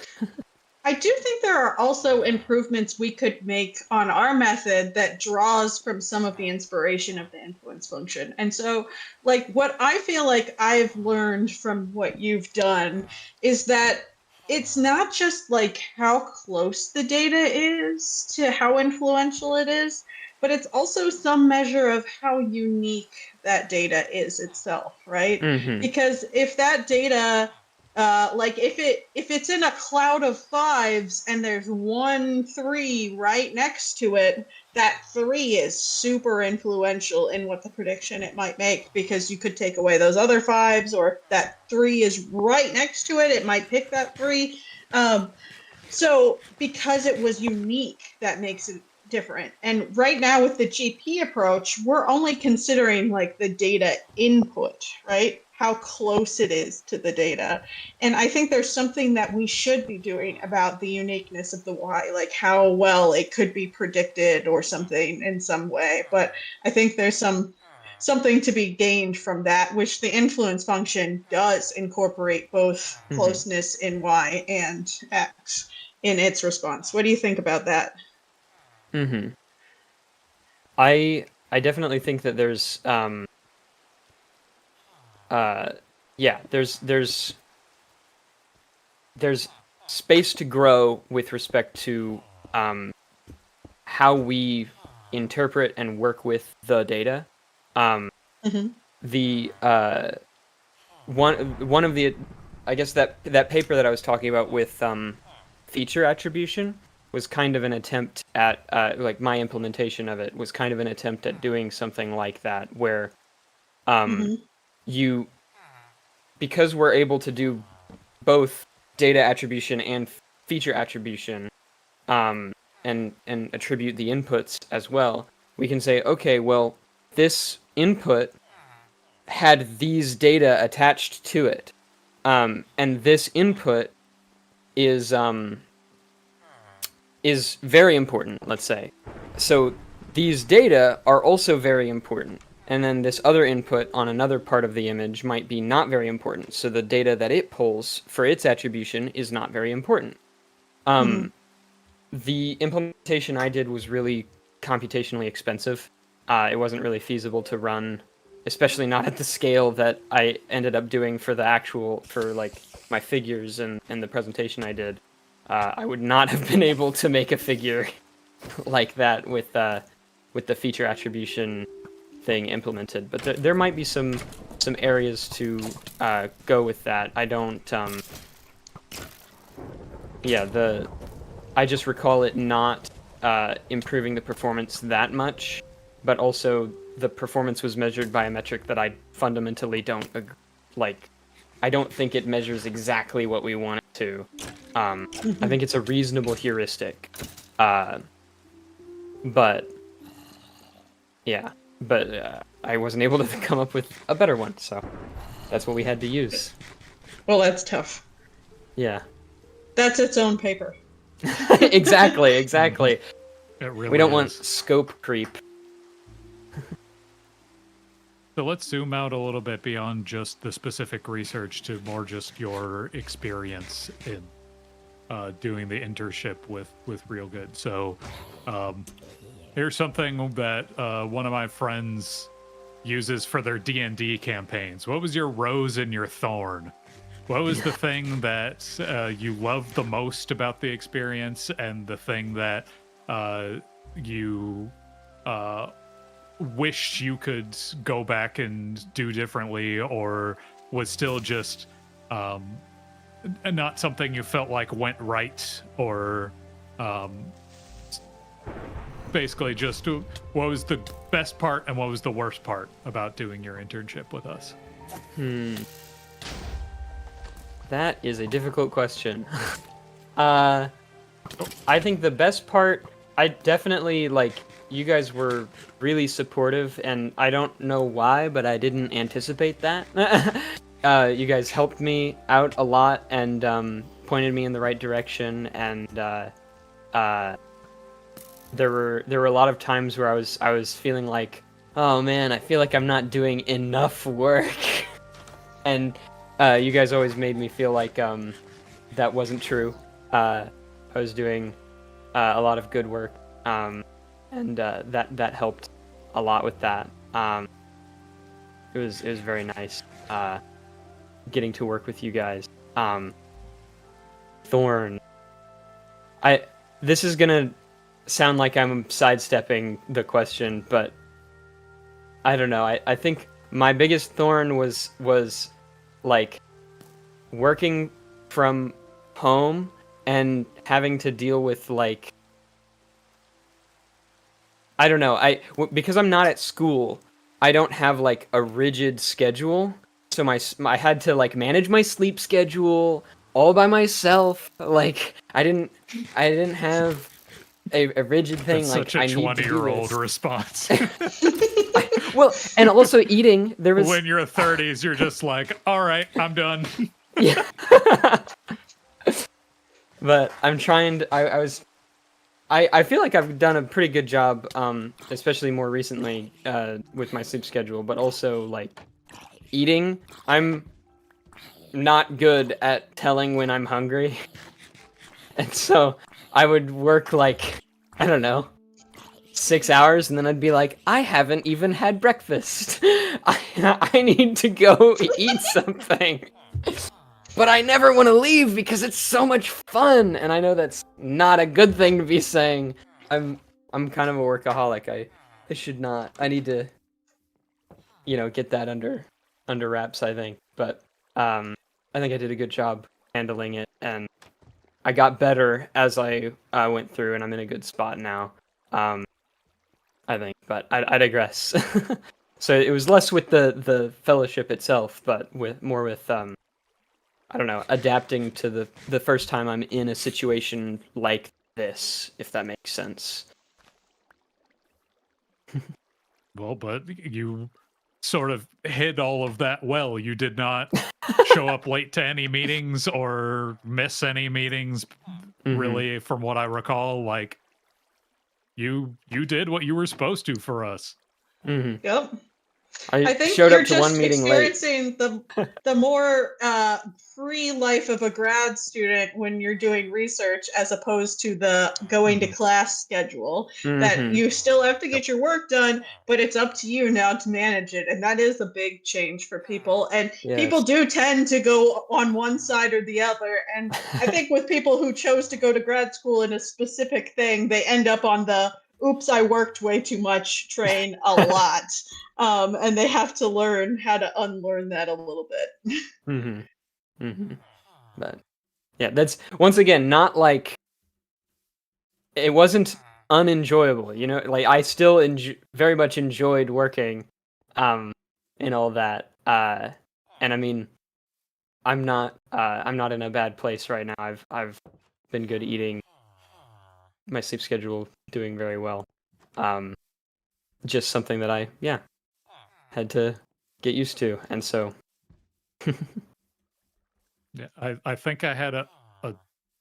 I do think there are also improvements we could make on our method that draws from some of the inspiration of the influence function. And so, like, what I feel like I've learned from what you've done is that it's not just like how close the data is to how influential it is, but it's also some measure of how unique that data is itself, right? Mm-hmm. Because if that data like if it's in a cloud of fives and there's 1 3 right next to it, that 3 is super influential in what the prediction it might make, because you could take away those other fives, or that 3 is right next to it, it might pick that 3. So because it was unique, that makes it different. And right now with the GP approach, we're only considering like the data input, right? How close it is to the data. And I think there's something that we should be doing about the uniqueness of the Y, like how well it could be predicted or something in some way. But I think there's something to be gained from that, which the influence function does incorporate both closeness in Y and X in its response. What do you think about that? Mm-hmm. I definitely think that there's there's space to grow with respect to how we interpret and work with the data. The one of the, I guess that paper that I was talking about with feature attribution was kind of an attempt at, like my implementation of it was kind of an attempt at doing something like that, where you, because we're able to do both data attribution and feature attribution, and attribute the inputs as well, we can say, okay, well, this input had these data attached to it, and this input is very important, let's say. So these data are also very important. And then this other input on another part of the image might be not very important. So the data that it pulls for its attribution is not very important. The implementation I did was really computationally expensive. It wasn't really feasible to run, especially not at the scale that I ended up doing for like my figures and the presentation I did. I would not have been able to make a figure like that with the feature attribution thing implemented. But there might be some areas to go with that. I don't. I just recall it not improving the performance that much, but also the performance was measured by a metric that I fundamentally don't like. I don't think it measures exactly what we want it to. I think it's a reasonable heuristic. But I wasn't able to come up with a better one, so that's what we had to use. Well, that's tough. Yeah. That's its own paper. Exactly. It really We don't want is. scope creep. So let's zoom out a little bit beyond just the specific research to more just your experience in doing the internship with Real Good. So here's something that one of my friends uses for their D&D campaigns. What was your rose and your thorn? What was the thing that you loved the most about the experience, and the thing that you wished you could go back and do differently, or was still just not something you felt like went right, or basically just what was the best part and what was the worst part about doing your internship with us? That is a difficult question. I think the best part, I definitely, you guys were really supportive, and I don't know why, but I didn't anticipate that. You guys helped me out a lot and pointed me in the right direction, and there were a lot of times where I was feeling like, oh man, I feel like I'm not doing enough work. And you guys always made me feel like that wasn't true. I was doing a lot of good work, and that helped a lot with that. It was very nice getting to work with you guys. Thorn. This is gonna sound like I'm sidestepping the question, but I don't know. I think my biggest thorn was like working from home and having to deal with I don't know. Because I'm not at school, I don't have like a rigid schedule. So I had to manage my sleep schedule all by myself. Like I didn't have a rigid thing. That's like such a I need to do 20-year-old this. response. Well, and also eating. There was When you're 30s, you're just like, all right, I'm done. Yeah. But I'm trying to, I feel like I've done a pretty good job, especially more recently, with my sleep schedule, but also eating. I'm not good at telling when I'm hungry. And so I would work I don't know, 6 hours, and then I'd be like, I haven't even had breakfast. I need to go eat something. But I never want to leave because it's so much fun, and I know that's not a good thing to be saying. I'm kind of a workaholic. I should not. I need to, get that under wraps, I think. But I think I did a good job handling it, and I got better as I went through, and I'm in a good spot now. I think, but I digress. So it was less with the fellowship itself, but more with I don't know, adapting to the first time I'm in a situation like this, if that makes sense. Well, but you sort of hid all of that well. You did not show up late to any meetings or miss any meetings, really, from what I recall. Like, you did what you were supposed to for us. Yep. I I think showed you're up to one just meeting late. experiencing the more free life of a grad student when you're doing research, as opposed to the going to class schedule. That you still have to get your work done, but it's up to you now to manage it, and that is a big change for people. And people do tend to go on one side or the other. And I think with people who chose to go to grad school in a specific thing, they end up on the "oops, I worked way too much" train a lot. And they have to learn how to unlearn that a little bit. But yeah, that's once again not like it wasn't unenjoyable, you know. Like I still very much enjoyed working, and all that. And I mean, I'm not in a bad place right now. I've been good eating, my sleep schedule doing very well. Just something that I had to get used to, and so. Yeah, I think I had a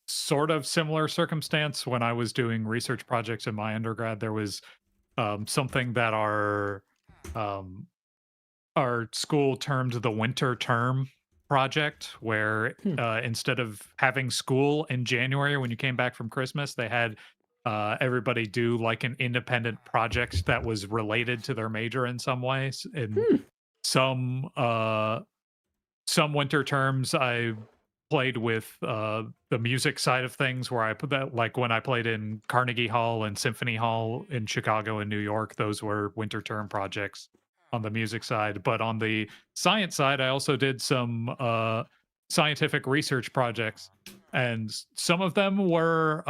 sort of similar circumstance when I was doing research projects in my undergrad. There was something that our school termed the winter term project, where instead of having school in January when you came back from Christmas, they had everybody do like an independent project that was related to their major in some ways. In some winter terms, I played with the music side of things, where I put that, like when I played in Carnegie Hall and Symphony Hall in Chicago and New York, those were winter term projects on the music side. But on the science side, I also did some scientific research projects, and some of them were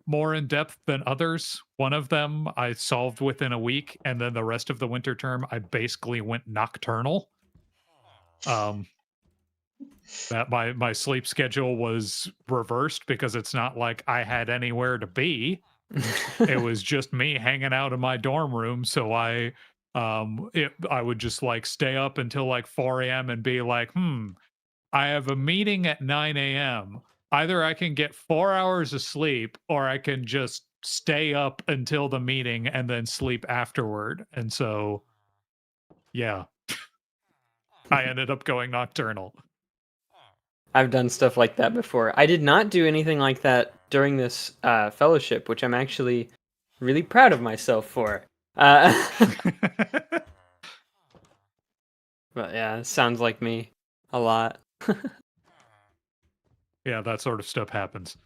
more in depth than others. One of them I solved within a week, and then the rest of the winter term I basically went nocturnal. That my sleep schedule was reversed, because it's not like I had anywhere to be. It was just me hanging out in my dorm room. So I would just like stay up until like 4 a.m. and be like, I have a meeting at 9 a.m. Either I can get 4 hours of sleep, or I can just stay up until the meeting and then sleep afterward. And so, yeah, I ended up going nocturnal. I've done stuff like that before. I did not do anything like that during this fellowship, which I'm actually really proud of myself for. But yeah, it sounds like me a lot. Yeah, that sort of stuff happens.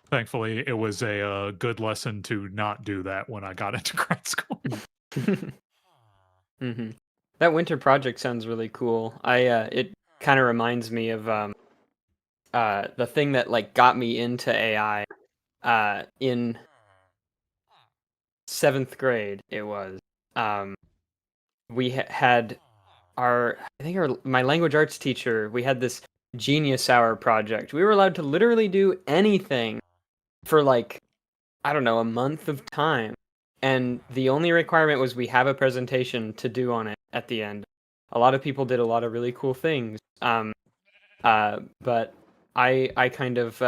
Thankfully, it was a good lesson to not do that when I got into grad school. That winter project sounds really cool. It kind of reminds me of the thing that like got me into AI in 7th grade. It was we had my language arts teacher. We had this genius hour project. We were allowed to literally do anything for like, I don't know, a month of time. And the only requirement was we have a presentation to do on it at the end. A lot of people did a lot of really cool things. But I kind of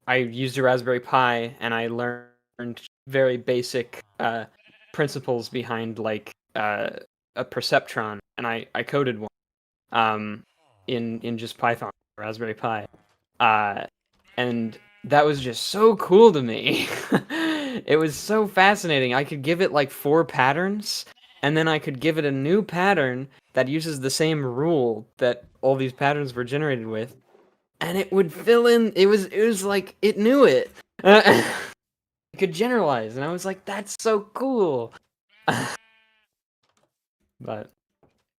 I used a Raspberry Pi, and I learned very basic principles behind like a perceptron, and I coded one in just Python, Raspberry Pi, and that was just so cool to me. It was so fascinating. I could give it like 4 patterns, and then I could give it a new pattern that uses the same rule that all these patterns were generated with, and it would fill in. It was like it knew it. It could generalize, and I was like, that's so cool. But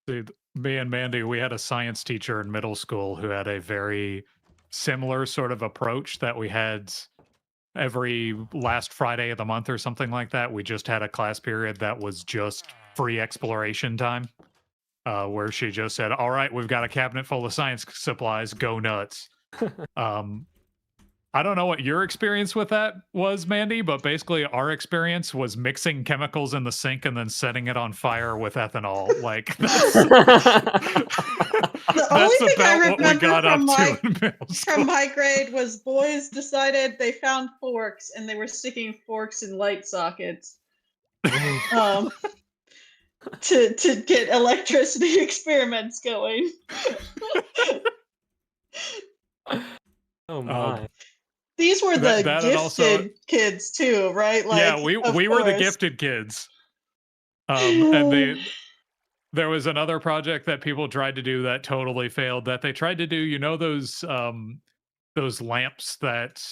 See, me and Mandy, we had a science teacher in middle school who had a very similar sort of approach that we had every last Friday of the month or something like that. We just had a class period that was just free exploration time, where she just said, "All right, we've got a cabinet full of science supplies. Go nuts." I don't know what your experience with that was, Mandy, but basically our experience was mixing chemicals in the sink and then setting it on fire with ethanol. Like that's, The only thing I about what we remember got up from to in middle school. from my grade was boys decided they found forks and they were sticking forks in light sockets to get electricity experiments going. Oh my. These were the that gifted also, kids too, right? Like, yeah, we were the gifted kids. And there was another project that people tried to do that totally failed. That they tried to do, you know, those lamps that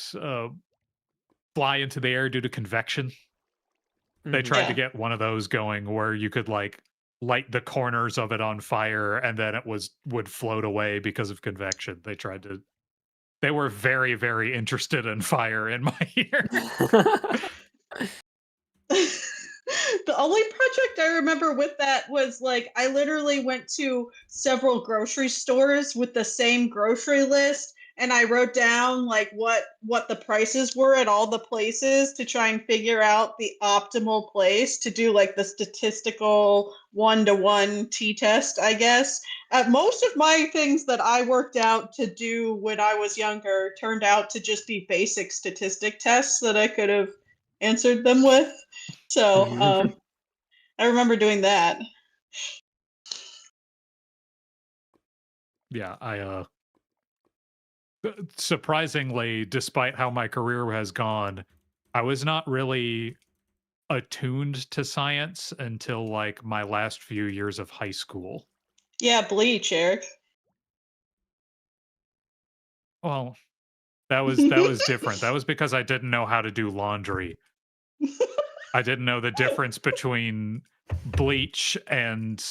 fly into the air due to convection. They tried to get one of those going where you could like light the corners of it on fire and then it would float away because of convection. They were very, very interested in fire in my ear. The only project I remember with that was like I literally went to several grocery stores with the same grocery list and I wrote down like what the prices were at all the places to try and figure out the optimal place to do like the statistical 1-to-1 t-test, I guess. Most of my things that I worked out to do when I was younger turned out to just be basic statistic tests that I could have answered them with. So I remember doing that. Yeah, surprisingly, despite how my career has gone, I was not really attuned to science until like my last few years of high school. Yeah, bleach, Eric. Well, that was different. That was because I didn't know how to do laundry. I didn't know the difference between bleach and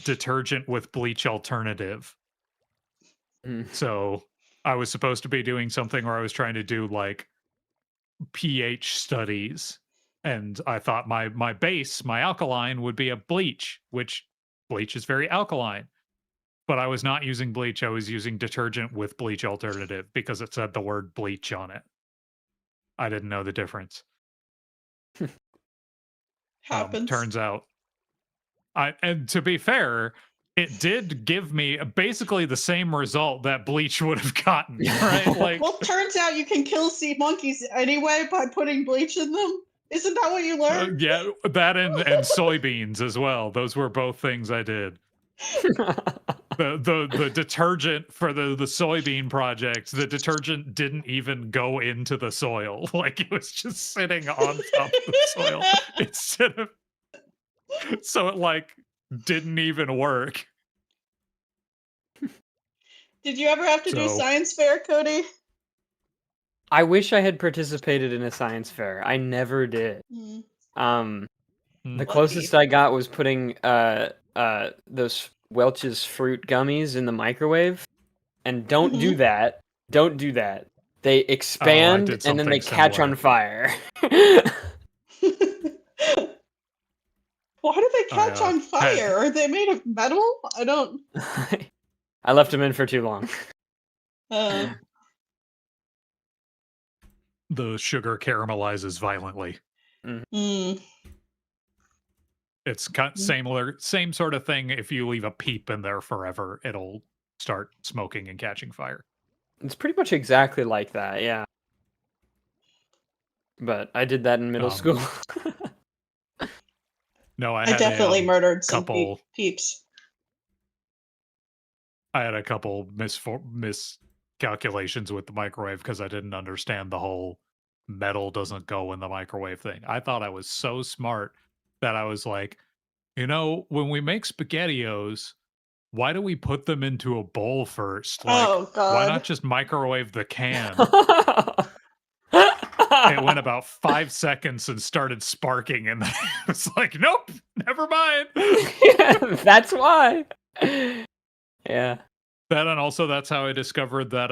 detergent with bleach alternative. So I was supposed to be doing something where I was trying to do like pH studies, and I thought my base, my alkaline, would be a bleach, which bleach is very alkaline. But I was not using bleach. I was using detergent with bleach alternative because it said the word bleach on it. I didn't know the difference. Happens. Turns out, and to be fair, it did give me basically the same result that bleach would have gotten, right? Like, well, turns out you can kill sea monkeys anyway by putting bleach in them. Isn't that what you learned? yeah, that and soybeans as well. Those were both things I did. The detergent for the soybean project, the detergent didn't even go into the soil. Like it was just sitting on top of the soil instead of, so it like didn't even work. Did you ever have to do science fair, Cody? I wish I had participated in a science fair. I never did. The closest I got was putting those Welch's fruit gummies in the microwave. And don't do that. Don't do that. They expand and then they catch on fire. Why do they catch on fire? Are they made of metal? I don't. I left them in for too long. The sugar caramelizes violently. It's same sort of thing. If you leave a peep in there forever, it'll start smoking and catching fire. It's pretty much exactly like that, yeah. But I did that in middle school. No, I definitely murdered some peeps. I had a couple miscalculations with the microwave because I didn't understand the whole metal doesn't go in the microwave thing. I thought I was so smart that I was like, you know, when we make SpaghettiOs, why do we put them into a bowl first? Like, oh, God. Why not just microwave the can? It went about 5 seconds and started sparking, and it's like, nope, never mind. That's why. Yeah. That, and also that's how I discovered that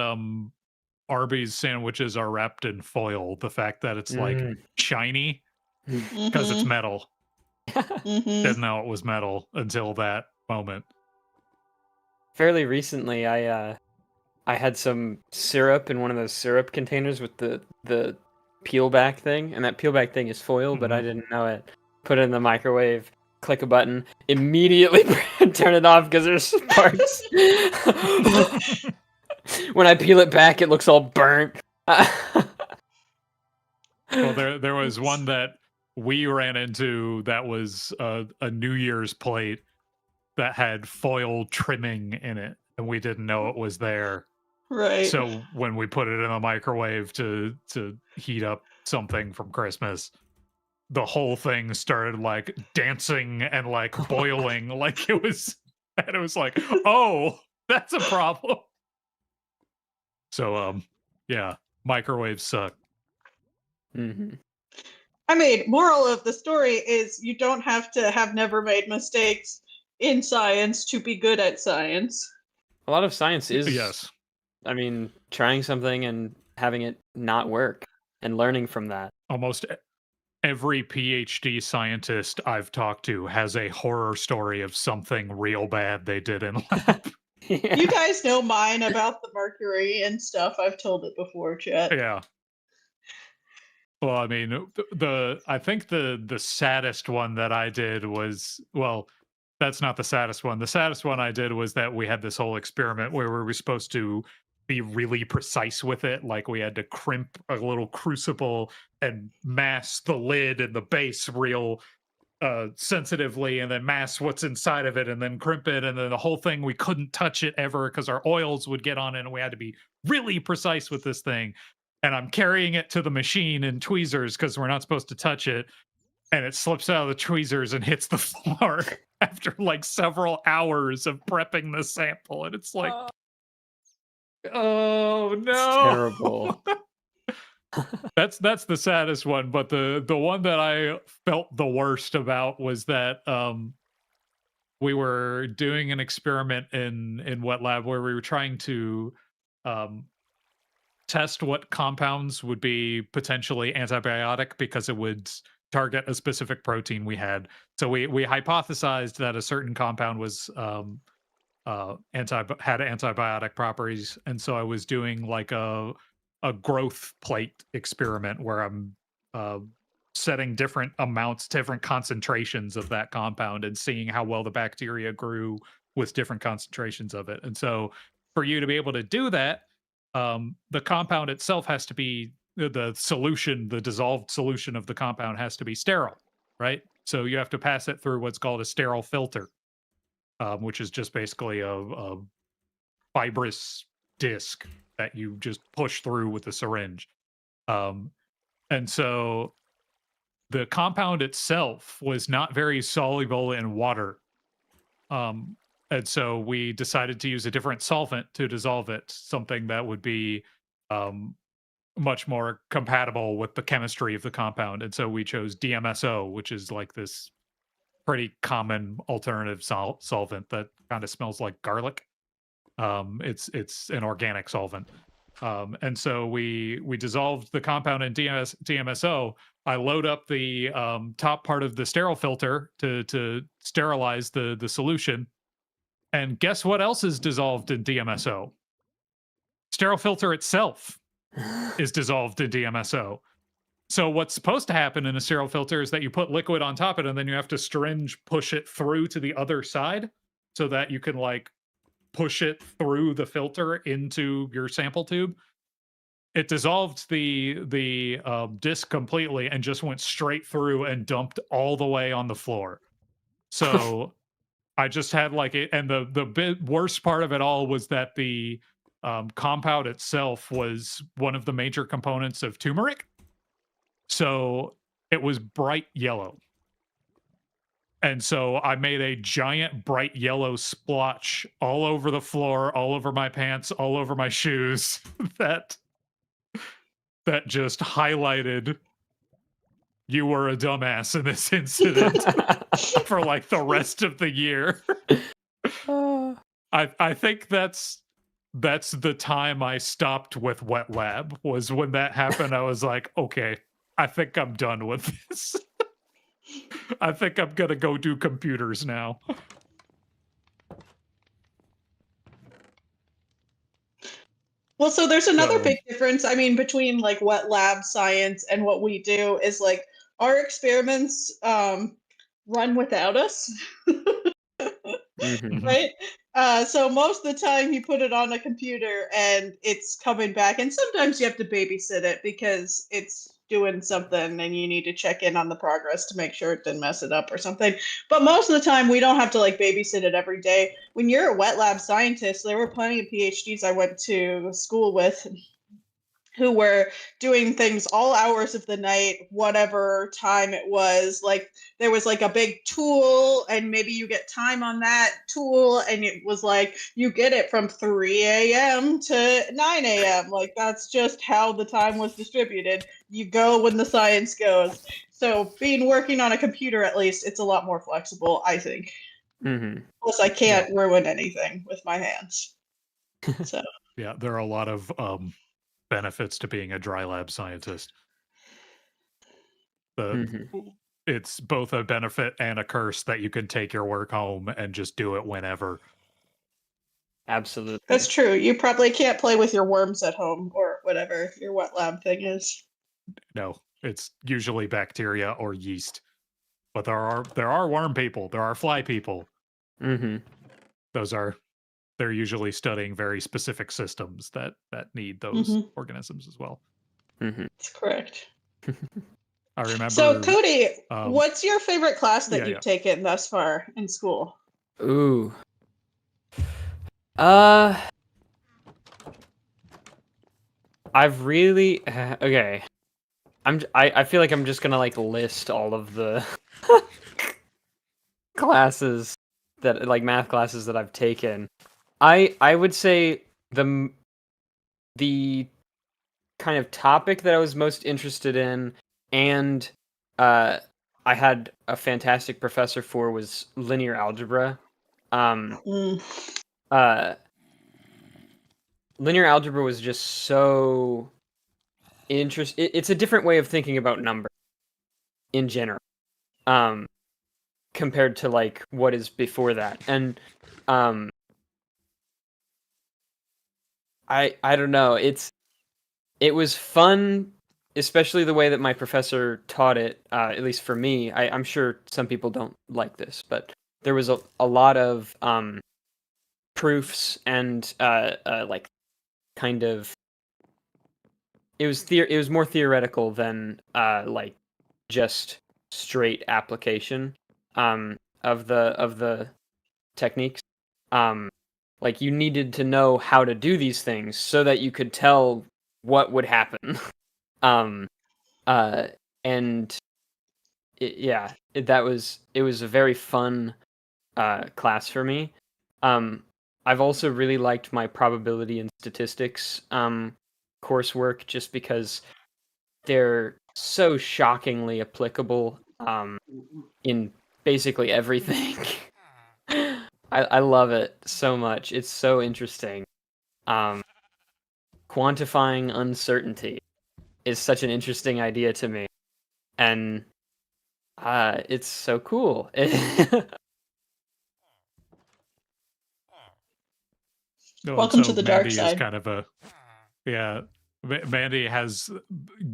Arby's sandwiches are wrapped in foil. The fact that it's like shiny because it's metal. Didn't know it was metal until that moment. Fairly recently, I had some syrup in one of those syrup containers with the peel back thing, and that peel back thing is foil, but I didn't know it. Put it in the microwave, click a button, immediately turn it off because there's sparks. When I peel it back, it looks all burnt. Well, there was one that we ran into that was a New Year's plate that had foil trimming in it, and we didn't know it was there. Right. So when we put it in the microwave to heat up something from Christmas, the whole thing started like dancing and like boiling like it was, and it was like, oh, that's a problem. So yeah, microwaves suck. I mean, moral of the story is you don't have to have never made mistakes in science to be good at science. A lot of science is, yes, I mean, trying something and having it not work and learning from that. Almost every PhD scientist I've talked to has a horror story of something real bad they did in lab. Yeah. You guys know mine about the mercury and stuff. I've told it before, Chet. Yeah. Well, I mean, I think the saddest one that I did was, well, that's not the saddest one. The saddest one I did was that we had this whole experiment where we were supposed to be really precise with it. Like we had to crimp a little crucible and mask the lid and the base real sensitively, and then mask what's inside of it, and then crimp it, and then the whole thing, we couldn't touch it ever because our oils would get on it, and we had to be really precise with this thing. And I'm carrying it to the machine in tweezers because we're not supposed to touch it, and it slips out of the tweezers and hits the floor after like several hours of prepping the sample, and it's like, oh no, it's terrible. That's the saddest one, but the one that I felt the worst about was that we were doing an experiment in wet lab where we were trying to test what compounds would be potentially antibiotic because it would target a specific protein we had. So we hypothesized that a certain compound was had antibiotic properties, and so I was doing like a growth plate experiment where I'm setting different amounts, different concentrations of that compound and seeing how well the bacteria grew with different concentrations of it. And so for you to be able to do that, the compound itself has to be, the solution, the dissolved solution of the compound has to be sterile, right? So you have to pass it through what's called a sterile filter, which is just basically a fibrous disc that you just push through with a syringe. And so the compound itself was not very soluble in water. And so we decided to use a different solvent to dissolve it, something that would be much more compatible with the chemistry of the compound. And so we chose DMSO, which is like this pretty common alternative solvent that kind of smells like garlic. It's an organic solvent. And so we dissolved the compound in DMSO. I load up the top part of the sterile filter to sterilize the solution. And guess what else is dissolved in DMSO? Sterile filter itself is dissolved in DMSO. So what's supposed to happen in a sterile filter is that you put liquid on top of it, and then you have to syringe push it through to the other side so that you can like push it through the filter into your sample tube. It dissolved the disc completely and just went straight through and dumped all the way on the floor. So I just had like it, and the worst part of it all was that the compound itself was one of the major components of turmeric. So it was bright yellow. And so I made a giant bright yellow splotch all over the floor, all over my pants, all over my shoes that just highlighted you were a dumbass in this incident for like the rest of the year. I think that's that's the time I stopped with wet lab. Was when that happened. I was like, okay, I think I'm done with this. I think I'm gonna go do computers now. Well, so there's another So- big difference. I mean, between like wet lab science and what we do is like our experiments run without us, Mhm. right? So most of the time you put it on a computer and it's coming back, and sometimes you have to babysit it because it's doing something and you need to check in on the progress to make sure it didn't mess it up or something. But most of the time we don't have to like babysit it every day. When you're a wet lab scientist, there were plenty of PhDs I went to school with who were doing things all hours of the night, whatever time it was. Like there was like a big tool, and maybe you get time on that tool, and it was like you get it from 3 a.m. to 9 a.m. Like that's just how the time was distributed. You go when the science goes. So being working on a computer, at least, it's a lot more flexible, I think. Mhm. Plus, I can't ruin anything with my hands. So yeah, there are a lot of benefits to being a dry lab scientist. Mhm. It's both a benefit and a curse that you can take your work home and just do it whenever. Absolutely. that's true. You probably can't play with your worms at home or whatever your wet lab thing is. No, it's usually bacteria or yeast. But there are worm people, there are fly people. Mhm. They're usually studying very specific systems that need those organisms as well. Mhm. That's correct. I remember. So, Cody, um, what's your favorite class that yeah, you've yeah. taken thus far in school? Ooh. Uh, I've really okay. I feel like I'm just gonna like list all of the classes that like math classes that I've taken. I would say the kind of topic that I was most interested in, and I had a fantastic professor for, was linear algebra. Mm. Uh, Linear algebra was just so it's a different way of thinking about numbers in general, um, compared to like what is before that. And um, I don't know. It was fun, especially the way that my professor taught it. At least for me, I'm sure some people don't like this, but there was a lot of proofs and like kind of it was more theoretical than like just straight application of the techniques. Um, like you needed to know how to do these things so that you could tell what would happen. um, uh, and it was a very fun class for me. I've also really liked my probability and statistics coursework just because they're so shockingly applicable in basically everything. I love it so much. It's so interesting. Um, Quantifying uncertainty is such an interesting idea to me, and it's so cool. No, and Welcome to so the dark Mandy is side. kind of a Mandy has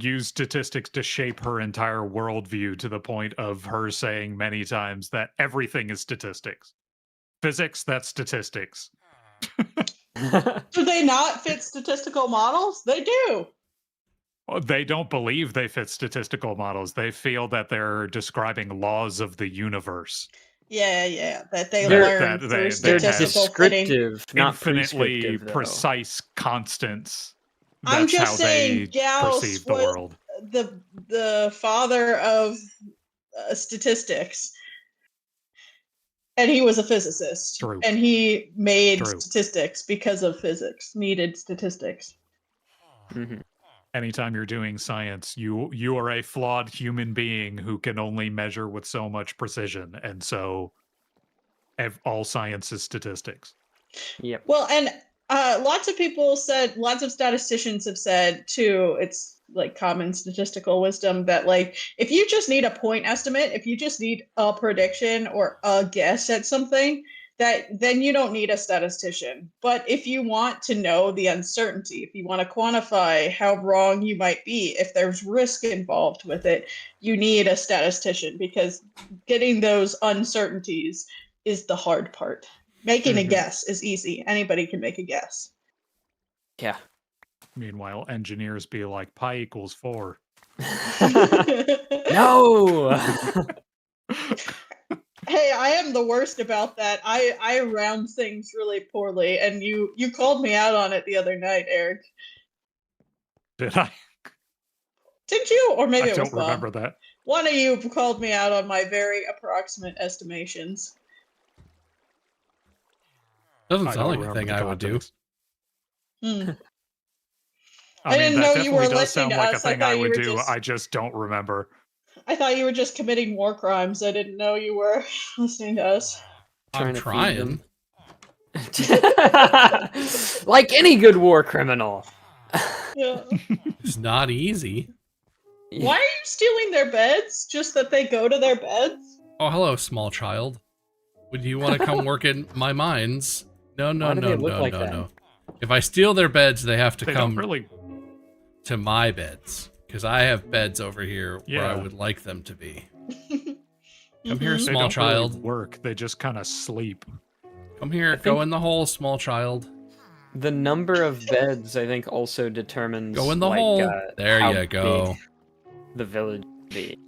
used statistics to shape her entire worldview to the point of her saying many times that everything is statistics. Physics, that's statistics. Do they not fit statistical models? They do. Well, they don't believe they fit statistical models. They feel that they're describing laws of the universe. Yeah. That they They're- learn that through they They're have statistical fitting. descriptive, not Infinitely prescriptive, though. precise constants. I'm That's just how saying they Gauss perceive the was world. the father of statistics, and he was a physicist. True. And he made True. statistics because of physics. Needed statistics. Mhm. Anytime you're doing science, you are a flawed human being who can only measure with so much precision, and so all science is statistics. Yep. Well, and Lots of people said, lots of statisticians have said too, it's like common statistical wisdom that like if you just need a point estimate, if you just need a prediction or a guess at something, that then you don't need a statistician. But if you want to know the uncertainty, if you want to quantify how wrong you might be, if there's risk involved with it, you need a statistician because getting those uncertainties is the hard part. Making a guess is easy. Anybody can make a guess. Yeah. Meanwhile, engineers be like, pi equals 4. No. Hey, I am the worst about that. I round things really poorly, and you called me out on it the other night, Eric. Did I? Did you? Or maybe I it was don't Bob. remember that. One of you called me out on my very approximate estimations. Doesn't I sound don't like a remember thing the I would do. context. I didn't that know you were definitely does listening sound to like a us. I thing thought I you would were do. just- I just don't remember. I thought you were just committing war crimes. I didn't know you were listening to us. I'm trying. Like any good war criminal. Yeah. It's not easy. Why are you stealing their beds? Just that they go to their beds? Oh, hello, small child. Would you want to come work in my mines? No, no, Why do no, they look no, like no, that? no. If I steal their beds, they have to They come don't really. to my beds. Because I have beds over here where I Yeah. would like them to be. Mm-hmm. Come here, They small don't child. really work. They just kind of sleep. Come here, go in the hole, small child. The number of beds, I think, also determines. Go in the like, hole. There how you go. big the village be.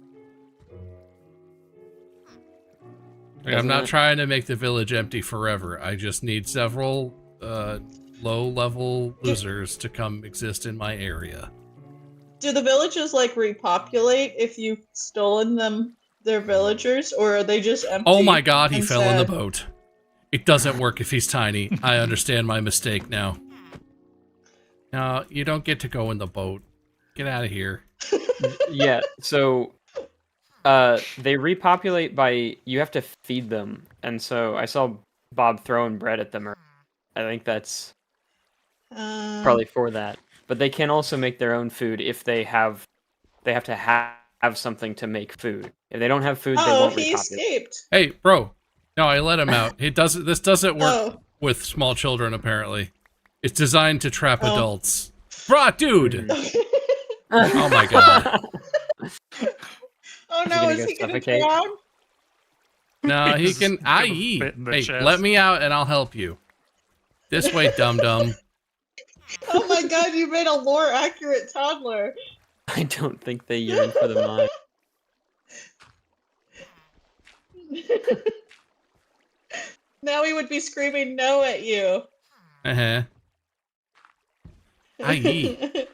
Like, I'm Doesn't not it? trying to make the village empty forever. I just need several low-level losers to come exist in my area. Do the villages like repopulate if you've stolen their villagers, or are they just empty? Oh my god, he and fell in the sad? boat. It doesn't work if he's tiny. I understand my mistake now. No, you don't get to go in the boat. Get out of here. Yeah, so they repopulate by you have to feed them, and so I saw Bob throwing bread at them. I think that's probably for that. But they can also make their own food if they have to have something to make food. If they don't have food, they Oh, won't he repopulate. escaped. Hey, bro. No, I let him out. This doesn't work Oh. with small children, apparently. It's designed to trap Oh. adults. Bruh, dude! Mhm. Oh my god. Oh he no, gonna is go he gonna suffocate? drown? No, he He's can... gonna Aye. fit in the Hey, chest. let me out and I'll help you. This way, dum-dum. Oh my god, you made a lore accurate toddler. I don't think they yearn for the mine. Now he would be screaming no at you. Uh-huh. Aye.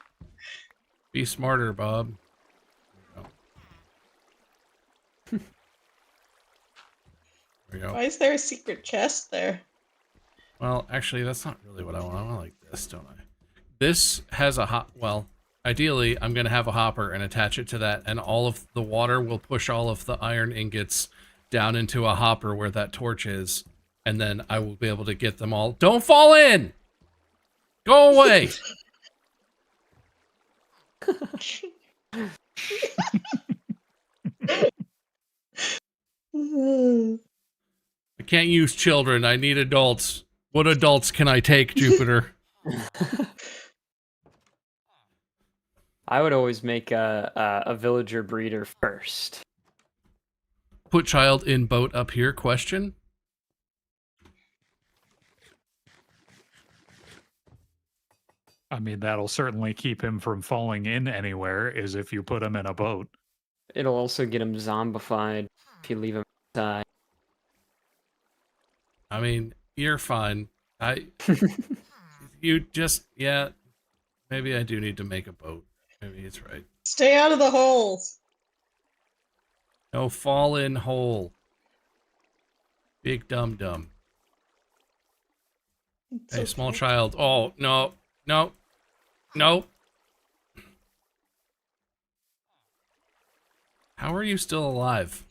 Be smarter, Bob. There we go. Why is there a secret chest there? Well, actually, that's not really what I want. I want like this, don't I? This has a hop. Well, ideally, I'm going to have a hopper and attach it to that, and all of the water will push all of the iron ingots down into a hopper where that torch is, and then I will be able to get them all. Don't fall in! Go away! I can't use children. I need adults. What adults can I take, Jupiter? I would always make a villager breeder first. Put child in boat up here, question? I mean, that'll certainly keep him from falling in anywhere, is if you put him in a boat. It'll also get him zombified if you leave him outside. I mean, you're fine. You just, yeah, maybe I do need to make a boat. Maybe it's right. Stay out of the holes. No, fall in hole. Big dum-dum. It's Hey, okay. small child. Oh, no, no, no. How are you still alive?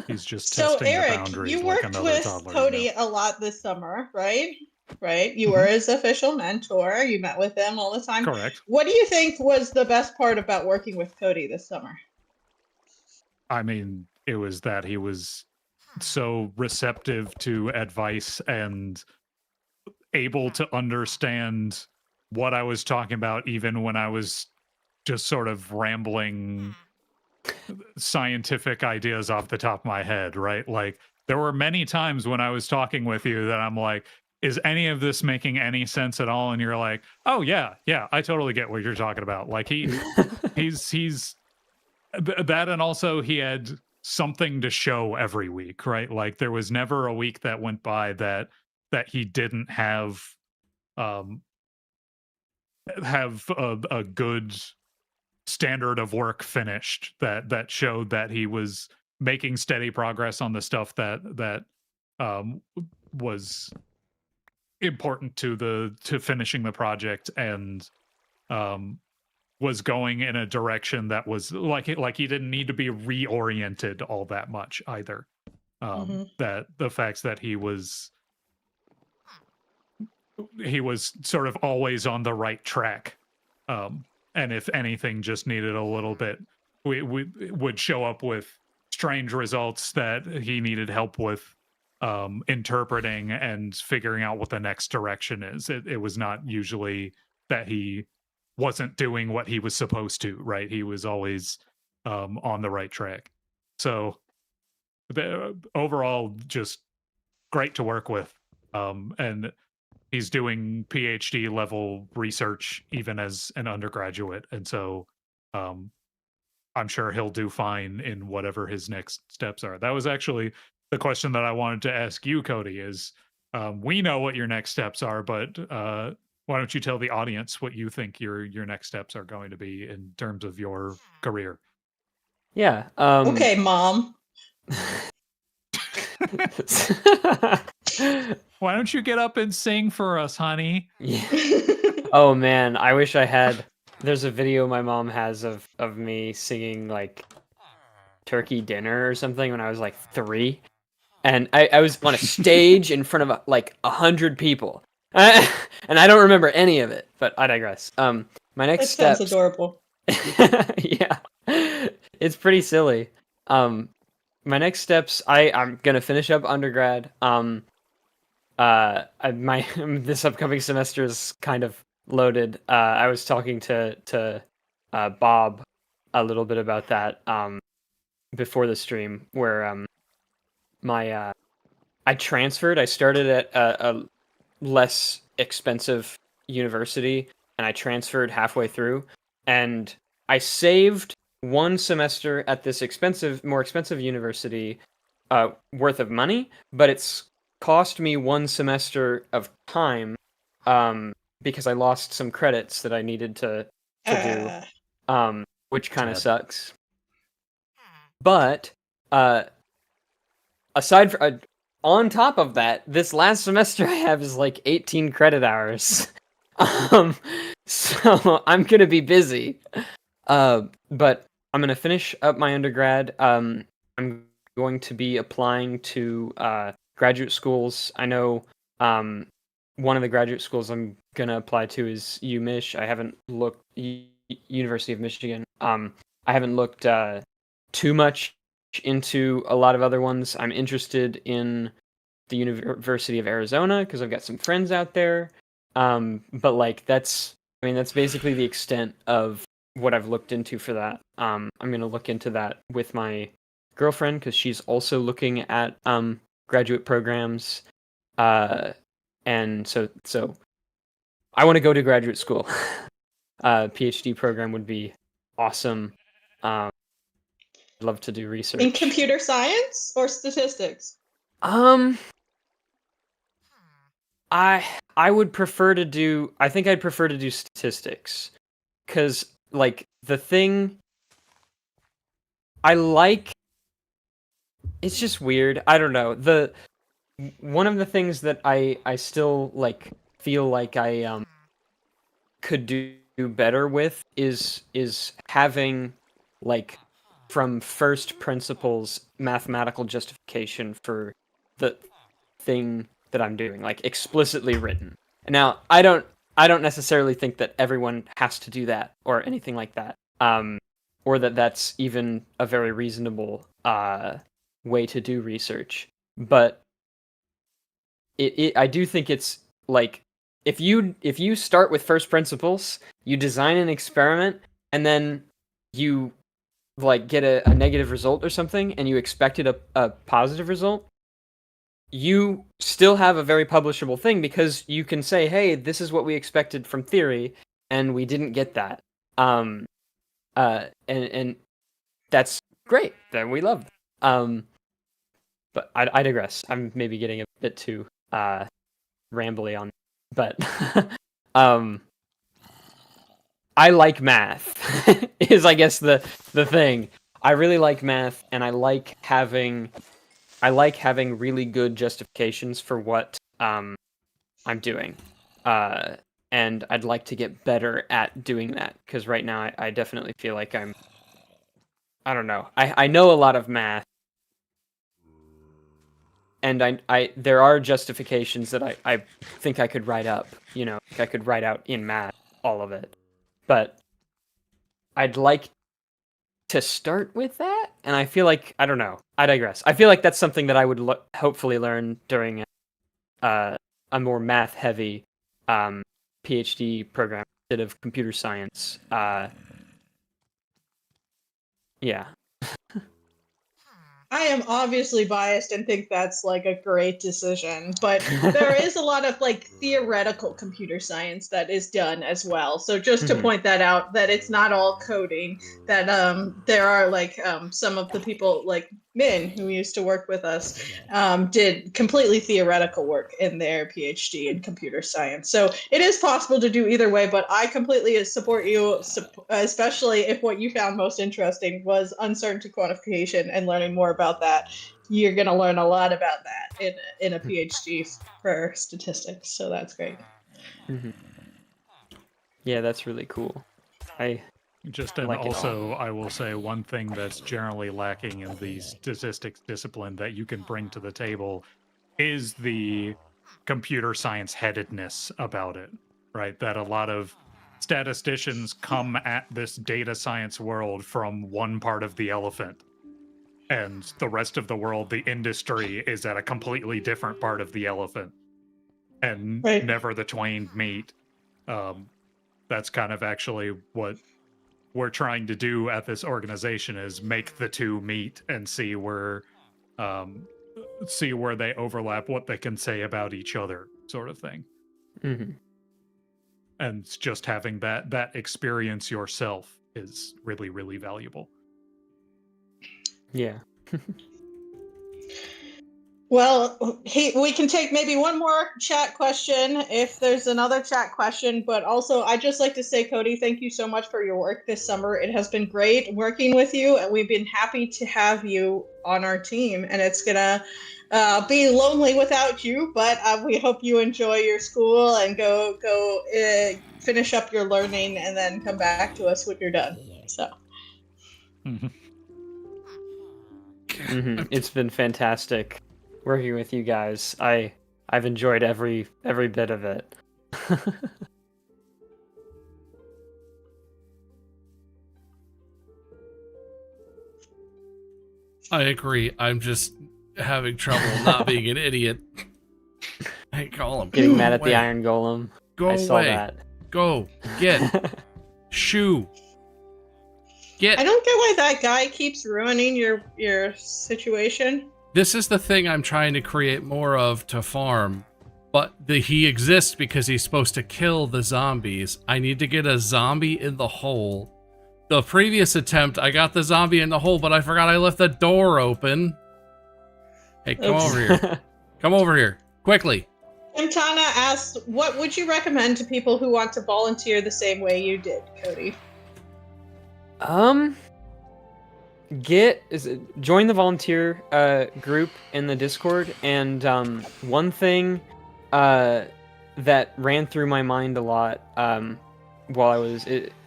He's just So testing the Eric, boundaries you like worked another with toddler. Cody a lot this summer, right? right? You were his official mentor. You met with him all the time. Correct. What do you think was the best part about working with Cody this summer? I mean, it was that he was so receptive to advice and able to understand what I was talking about, even when I was just sort of rambling scientific ideas off the top of my head, right? Like, there were many times when I was talking with you that I'm like, is any of this making any sense at all? And you're like, oh yeah, I totally get what you're talking about. Like he's that, and also he had something to show every week, right? Like there was never a week that went by that he didn't um have a good standard of work finished that showed that he was making steady progress on the stuff that was important to finishing the project, and was going in a direction that was like he didn't need to be reoriented all that much either. That the facts that he was sort of always on the right track, and if anything just needed a little bit, we would show up with strange results that he needed help with interpreting and figuring out what the next direction is. It was not usually that he wasn't doing what he was supposed to, right? He was always on the right track. So overall, just great to work with. And he's doing PhD level research even as an undergraduate. And so I'm sure he'll do fine in whatever his next steps are. That was actually the question that I wanted to ask you, Cody, is we know what your next steps are, but why don't you tell the audience what you think your next steps are going to be in terms of your career? Yeah. Okay, Mom. Why don't you get up and sing for us, honey? Yeah. Oh man, I wish I had. There's a video my mom has of me singing like turkey dinner or something when I was like 3, and I was on a stage in front of like 100 people, and I don't remember any of it. But I digress. My next That step. sounds adorable. Yeah, it's pretty silly. My next steps. I'm gonna finish up undergrad. My this upcoming semester is kind of loaded. I was talking to Bob a little bit about that before the stream, where my I transferred. I started at a less expensive university, and I transferred halfway through, and I saved one semester at this more expensive university worth of money, but it's cost me one semester of time because I lost some credits that I needed to do, which kind of sucks. But aside from on top of that, this last semester I have is like 18 credit hours. So I'm gonna be busy. But I'm gonna finish up my undergrad. I'm going to be applying to graduate schools. I know one of the graduate schools I'm gonna apply to is UMich. I haven't looked University of Michigan. I haven't looked too much into a lot of other ones. I'm interested in the University of Arizona because I've got some friends out there. But like that's basically the extent of what I've looked into for that. I'm gonna look into that with my girlfriend because she's also looking at graduate programs. And so I want to go to graduate school. PhD program would be awesome. I'd love to do research in computer science or statistics. I would prefer to do. I think I'd prefer to do statistics, because like the thing I like. It's just weird. I don't know. One of the things that I still like feel like I could do better with is having like from first principles mathematical justification for the thing that I'm doing, like explicitly written. Now, I don't necessarily think that everyone has to do that or anything like that, or that that's even a very reasonable way to do research. But I do think it's like if you start with first principles, you design an experiment, and then you like get a negative result or something, and you expected a positive result, you still have a very publishable thing because you can say, hey, this is what we expected from theory, and we didn't get that. And that's great. That we love. But I digress. I'm maybe getting a bit too rambly on, but I like math is I guess the thing. I really like math, and I like having really good justifications for what I'm doing. And I'd like to get better at doing that, because right now I definitely feel like I don't know. I know a lot of math, and I there are justifications that I think I could write up, I could write out in math all of it. But I'd like to start with that, and I feel like, I don't know, I digress. I feel like that's something that I would hopefully learn during a more math-heavy PhD program instead of computer science. Yeah. I am obviously biased and think that's like a great decision, but there is a lot of like theoretical computer science that is done as well. So just to point that out, that it's not all coding, that there are like some of the people like Min, who used to work with us, did completely theoretical work in their PhD in computer science. So it is possible to do either way, but I completely support you, especially if what you found most interesting was uncertainty quantification and learning more about that. You're going to learn a lot about that in a PhD for statistics. So that's great. Mm-hmm. Yeah, that's really cool. Also, I will say one thing that's generally lacking in the statistics discipline that you can bring to the table is the computer science headedness about it, right? That a lot of statisticians come at this data science world from one part of the elephant, and the rest of the world, the industry, is at a completely different part of the elephant, and right. Never the twain meet. That's kind of actually what we're trying to do at this organization, is make the two meet and see where they overlap, what they can say about each other, sort of thing. Mm-hmm. And just having that experience yourself is really, really valuable. Yeah. Well, we can take maybe one more chat question if there's another chat question, but also I'd just like to say, Cody, thank you so much for your work this summer. It has been great working with you, and we've been happy to have you on our team, and it's going to be lonely without you, but we hope you enjoy your school and go finish up your learning and then come back to us when you're done. So. Mm-hmm. It's been fantastic working with you guys. I've enjoyed every bit of it. I agree. I'm just having trouble not being an idiot. Hey, call him. Getting mad at the Iron Golem. Go away. I saw that. Go. Get. Shoo. Get. I don't get why that guy keeps ruining your situation. This is the thing I'm trying to create more of to farm, but he exists because he's supposed to kill the zombies. I need to get a zombie in the hole. The previous attempt, I got the zombie in the hole, but I forgot I left the door open. Hey, come over here. Come over here. Quickly. Imtana asked, what would you recommend to people who want to volunteer the same way you did, Cody? Join the volunteer group in the Discord, and one thing that ran through my mind a lot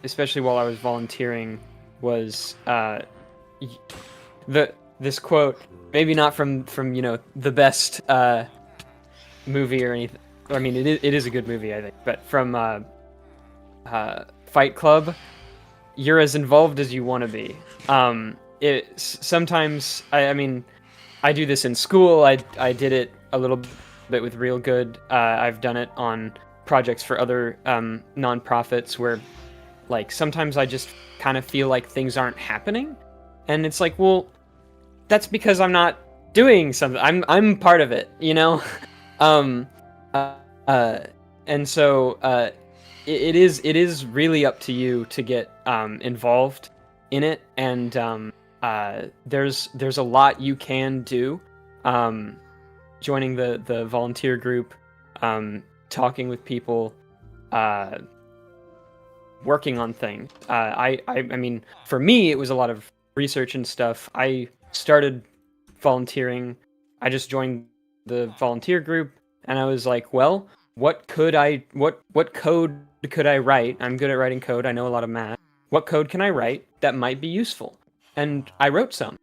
especially while I was volunteering, was this quote, maybe not from the best movie or anything. I mean, it is a good movie, I think. But from Fight Club, you're as involved as you want to be. Sometimes I mean, I do this in school. I did it a little bit with Real Good. I've done it on projects for other nonprofits where, like, sometimes I just kind of feel like things aren't happening, and it's like, well, that's because I'm not doing something. I'm part of it, you know. And so it is really up to you to get involved in it, and there's a lot you can do. Joining the volunteer group, talking with people, working on things. I mean, for me, it was a lot of research and stuff. I started volunteering. I just joined the volunteer group, and I was like, well, what code could I write? I'm good at writing code. I know a lot of math. What code can I write that might be useful? And I wrote some.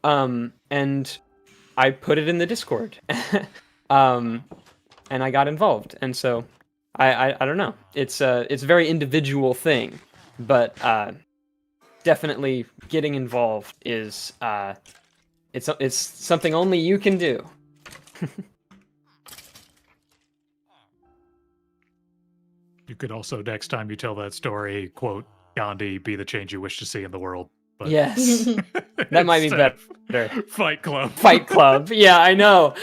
And I put it in the Discord. And I got involved. And so I don't know. It's a very individual thing, but definitely getting involved is it's something only you can do. You could also, next time you tell that story, quote, Gandhi, be the change you wish to see in the world. But Yes. That might be better. Fight Club. Fight Club. Yeah, I know.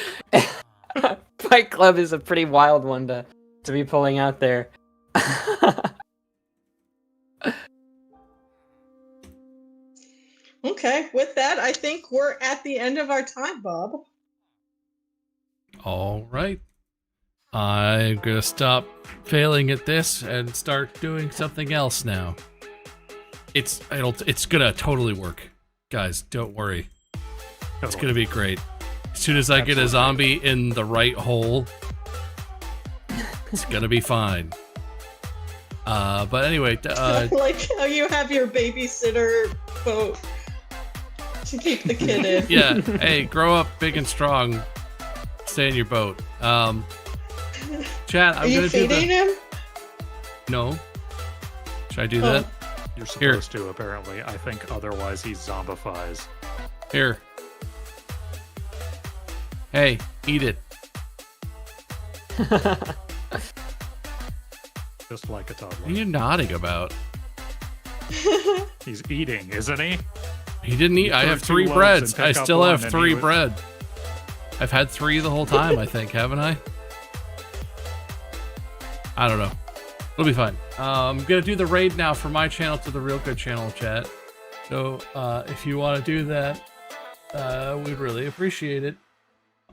Fight Club is a pretty wild one to be pulling out there. Okay, with that, I think we're at the end of our time, Bob. All right. I'm gonna stop failing at this and start doing something else now. It's gonna totally work, guys. Don't worry. It's gonna be great. As soon as I get a zombie in the right hole, it's gonna be fine. But anyway, like how you have your babysitter boat to keep the kid in. Yeah. Hey, grow up big and strong. Stay in your boat. Chat, I'm gonna do feeding him? No. Should I do that? You're supposed to, apparently. I think otherwise he zombifies. Here. Hey, eat it. Just like a toddler. What are you nodding about? He's eating, isn't he? He didn't eat. I have 3 breads. I still have 3 bread. I've had 3 the whole time, I think, haven't I? I don't know. It'll be fine. I'm gonna do the raid now from my channel to the Real Good channel, chat. So if you want to do that, we'd really appreciate it.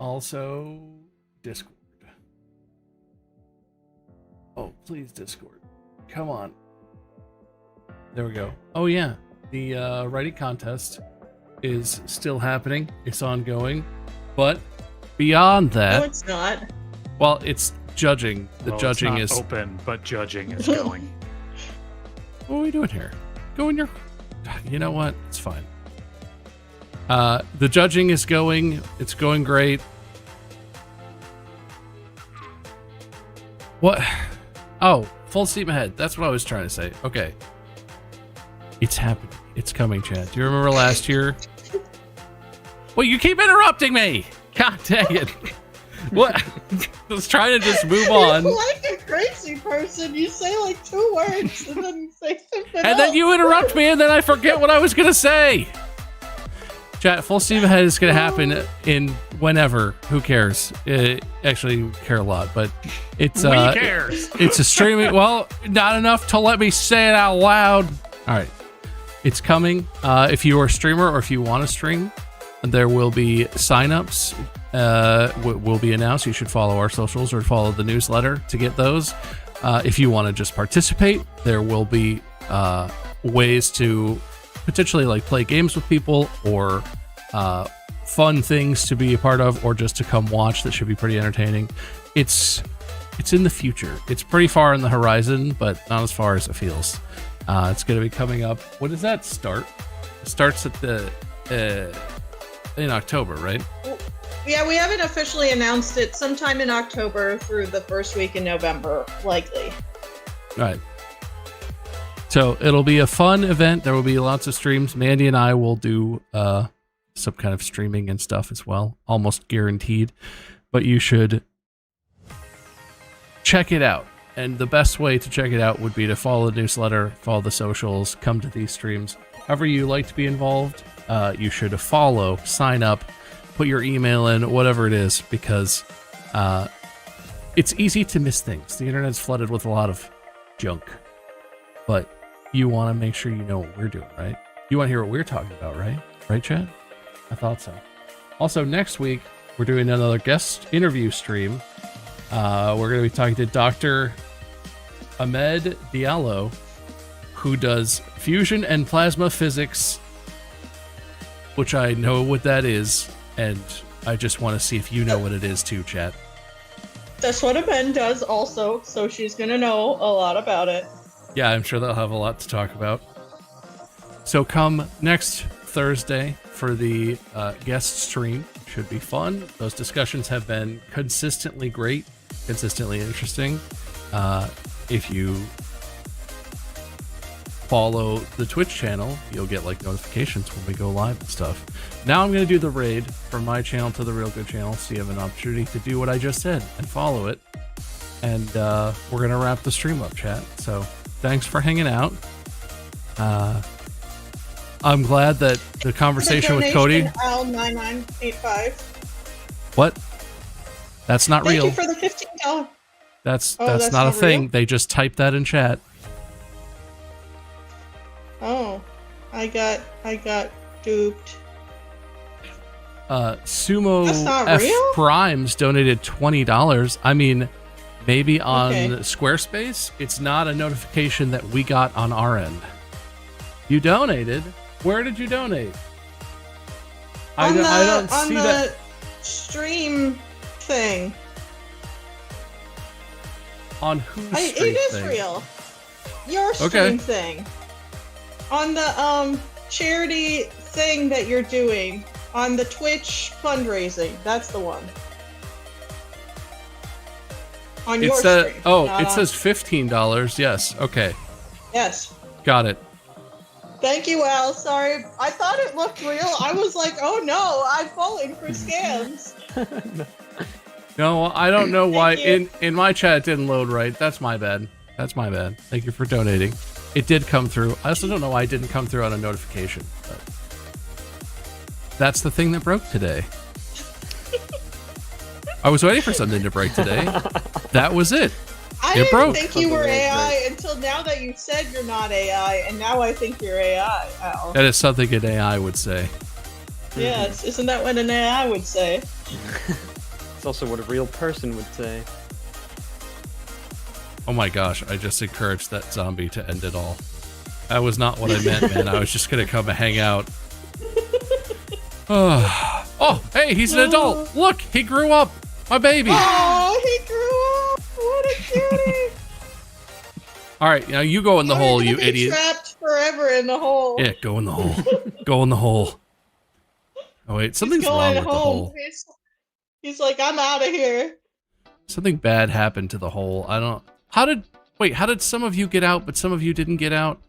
Also, Discord. Oh, please, Discord. Come on. There we go. Oh yeah, the writing contest is still happening. It's ongoing, but beyond that, No, it's not. well, it's judging. The judging it's not is open, but judging is going. What are we doing here? Go in your. You know what? It's fine. The judging is going. It's going great. What? Oh, full steam ahead. That's what I was trying to say. Okay. It's happening. It's coming, Chad. Do you remember last year? Well, you keep interrupting me. God dang it. What? I was trying to just move on. You're like a crazy person. You say like 2 words and then you say something And then else. you interrupt me, and then I forget what I was going to say. Chat, full steam ahead is going to happen in whenever. Who cares? Actually, we care a lot, but it's Who cares? It's a streaming. Well, not enough to let me say it out loud. All right, it's coming. If you are a streamer or if you want to stream, there will be signups. Will be announced. You should follow our socials or follow the newsletter to get those. If you want to just participate, there will be ways to potentially like play games with people or fun things to be a part of, or just to come watch. That should be pretty entertaining. It's in the future. It's pretty far in the horizon, but not as far as it feels. It's going to be coming up. When does that start? It starts at the in October, right? Yeah, we haven't officially announced it. Sometime in October through the first week in November, likely. All right. So it'll be a fun event. There will be lots of streams. Mandy and I will do some kind of streaming and stuff as well, almost guaranteed. But you should check it out. And the best way to check it out would be to follow the newsletter, follow the socials, come to these streams. However you like to be involved, you should follow, sign up, put your email in, whatever it is, because it's easy to miss things. The internet's flooded with a lot of junk. But you want to make sure you know what we're doing, right? You want to hear what we're talking about, right? Right, Chad? I thought so. Also, next week, we're doing another guest interview stream. We're going to be talking to Dr. Ahmed Diallo, who does fusion and plasma physics, which I know what that is, and I just want to see if you know what it is too, Chad. That's what Amen does also, so she's gonna know a lot about it. Yeah, I'm sure they'll have a lot to talk about. So come next Thursday for the guest stream. Should be fun. Those discussions have been consistently great, consistently interesting. If you follow the Twitch channel, you'll get like notifications when we go live and stuff. Now I'm going to do the raid from my channel to the Real Good channel, so you have an opportunity to do what I just said and follow it. And we're going to wrap the stream up, chat. So thanks for hanging out. I'm glad that the conversation with Cody. L9985. What? That's not real. Thank you for the $15. That's not a thing. Real? They just typed that in chat. Oh, I got duped. Sumo That's not F real? Primes donated $20. I mean, maybe on Okay. Squarespace, it's not a notification that we got on our end. You donated? Where did you donate? I don't see that. On the stream thing. On whose It stream is thing? real. Your stream Okay. thing. On the charity thing that you're doing. On the Twitch fundraising. That's the one. On your stream. not It on- says $15. Yes. Okay. Yes. Got it. Thank you, Al. Sorry. I thought it looked real. I was like, oh no, I'm falling for scams. No, I don't know why. you. In my chat, it didn't load right. That's my bad. That's my bad. Thank you for donating. It did come through. I also don't know why it didn't come through on a notification. But that's the thing that broke today. I was waiting for something to break today. That was it. I It didn't broke. think you were Something really AI until now that you said you're not AI, and now I think you're AI, Al. That is something an AI would say. Yes, isn't that what an AI would say? It's also what a real person would say. Oh my gosh, I just encouraged that zombie to end it all. That was not what I meant, man. I was just gonna come and hang out. Oh, hey, he's an adult. Look, he grew up. My baby. Oh, he grew up! What a cutie! All right, now you go in the You're hole, gonna you be idiot. Trapped forever in the hole. Yeah, go in the hole. Go in the hole. Oh wait, something's He's wrong going with the home. hole. He's like, I'm out of here. Something bad happened to the hole. I don't. How did some of you get out, but some of you didn't get out?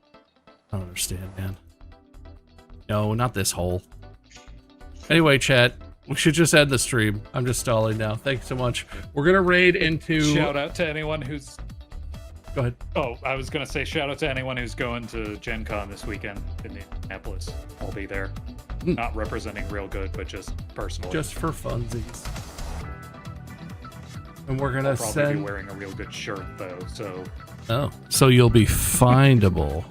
I don't understand, man. No, not this hole. Anyway, chat, we should just end the stream. I'm just stalling now. Thanks so much. We're gonna raid into. Shout out to anyone who's. Go ahead. Oh, I was gonna say shout out to anyone who's going to Gen Con this weekend in Indianapolis. I'll be there. Not representing Real Good, but just personally. Just for funsies. And we're gonna I'll probably be send. wearing a Real Good shirt though, so Oh, so you'll be findable.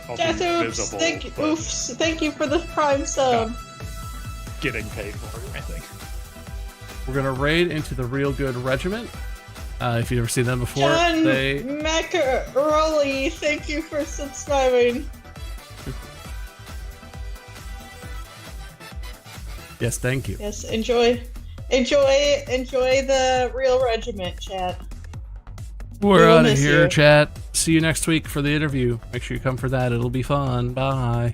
I'll Death be oops. visible. but Thank you for the prime sub. Getting paid for it, I think. We're gonna raid into the Real Good Regiment. If you've never seen them before, John they. Macaroli, thank you for subscribing. Yes, thank you. Yes, enjoy the Real Regiment, chat. We're will out of miss here, you. chat. See you next week for the interview. Make sure you come for that. It'll be fun. Bye.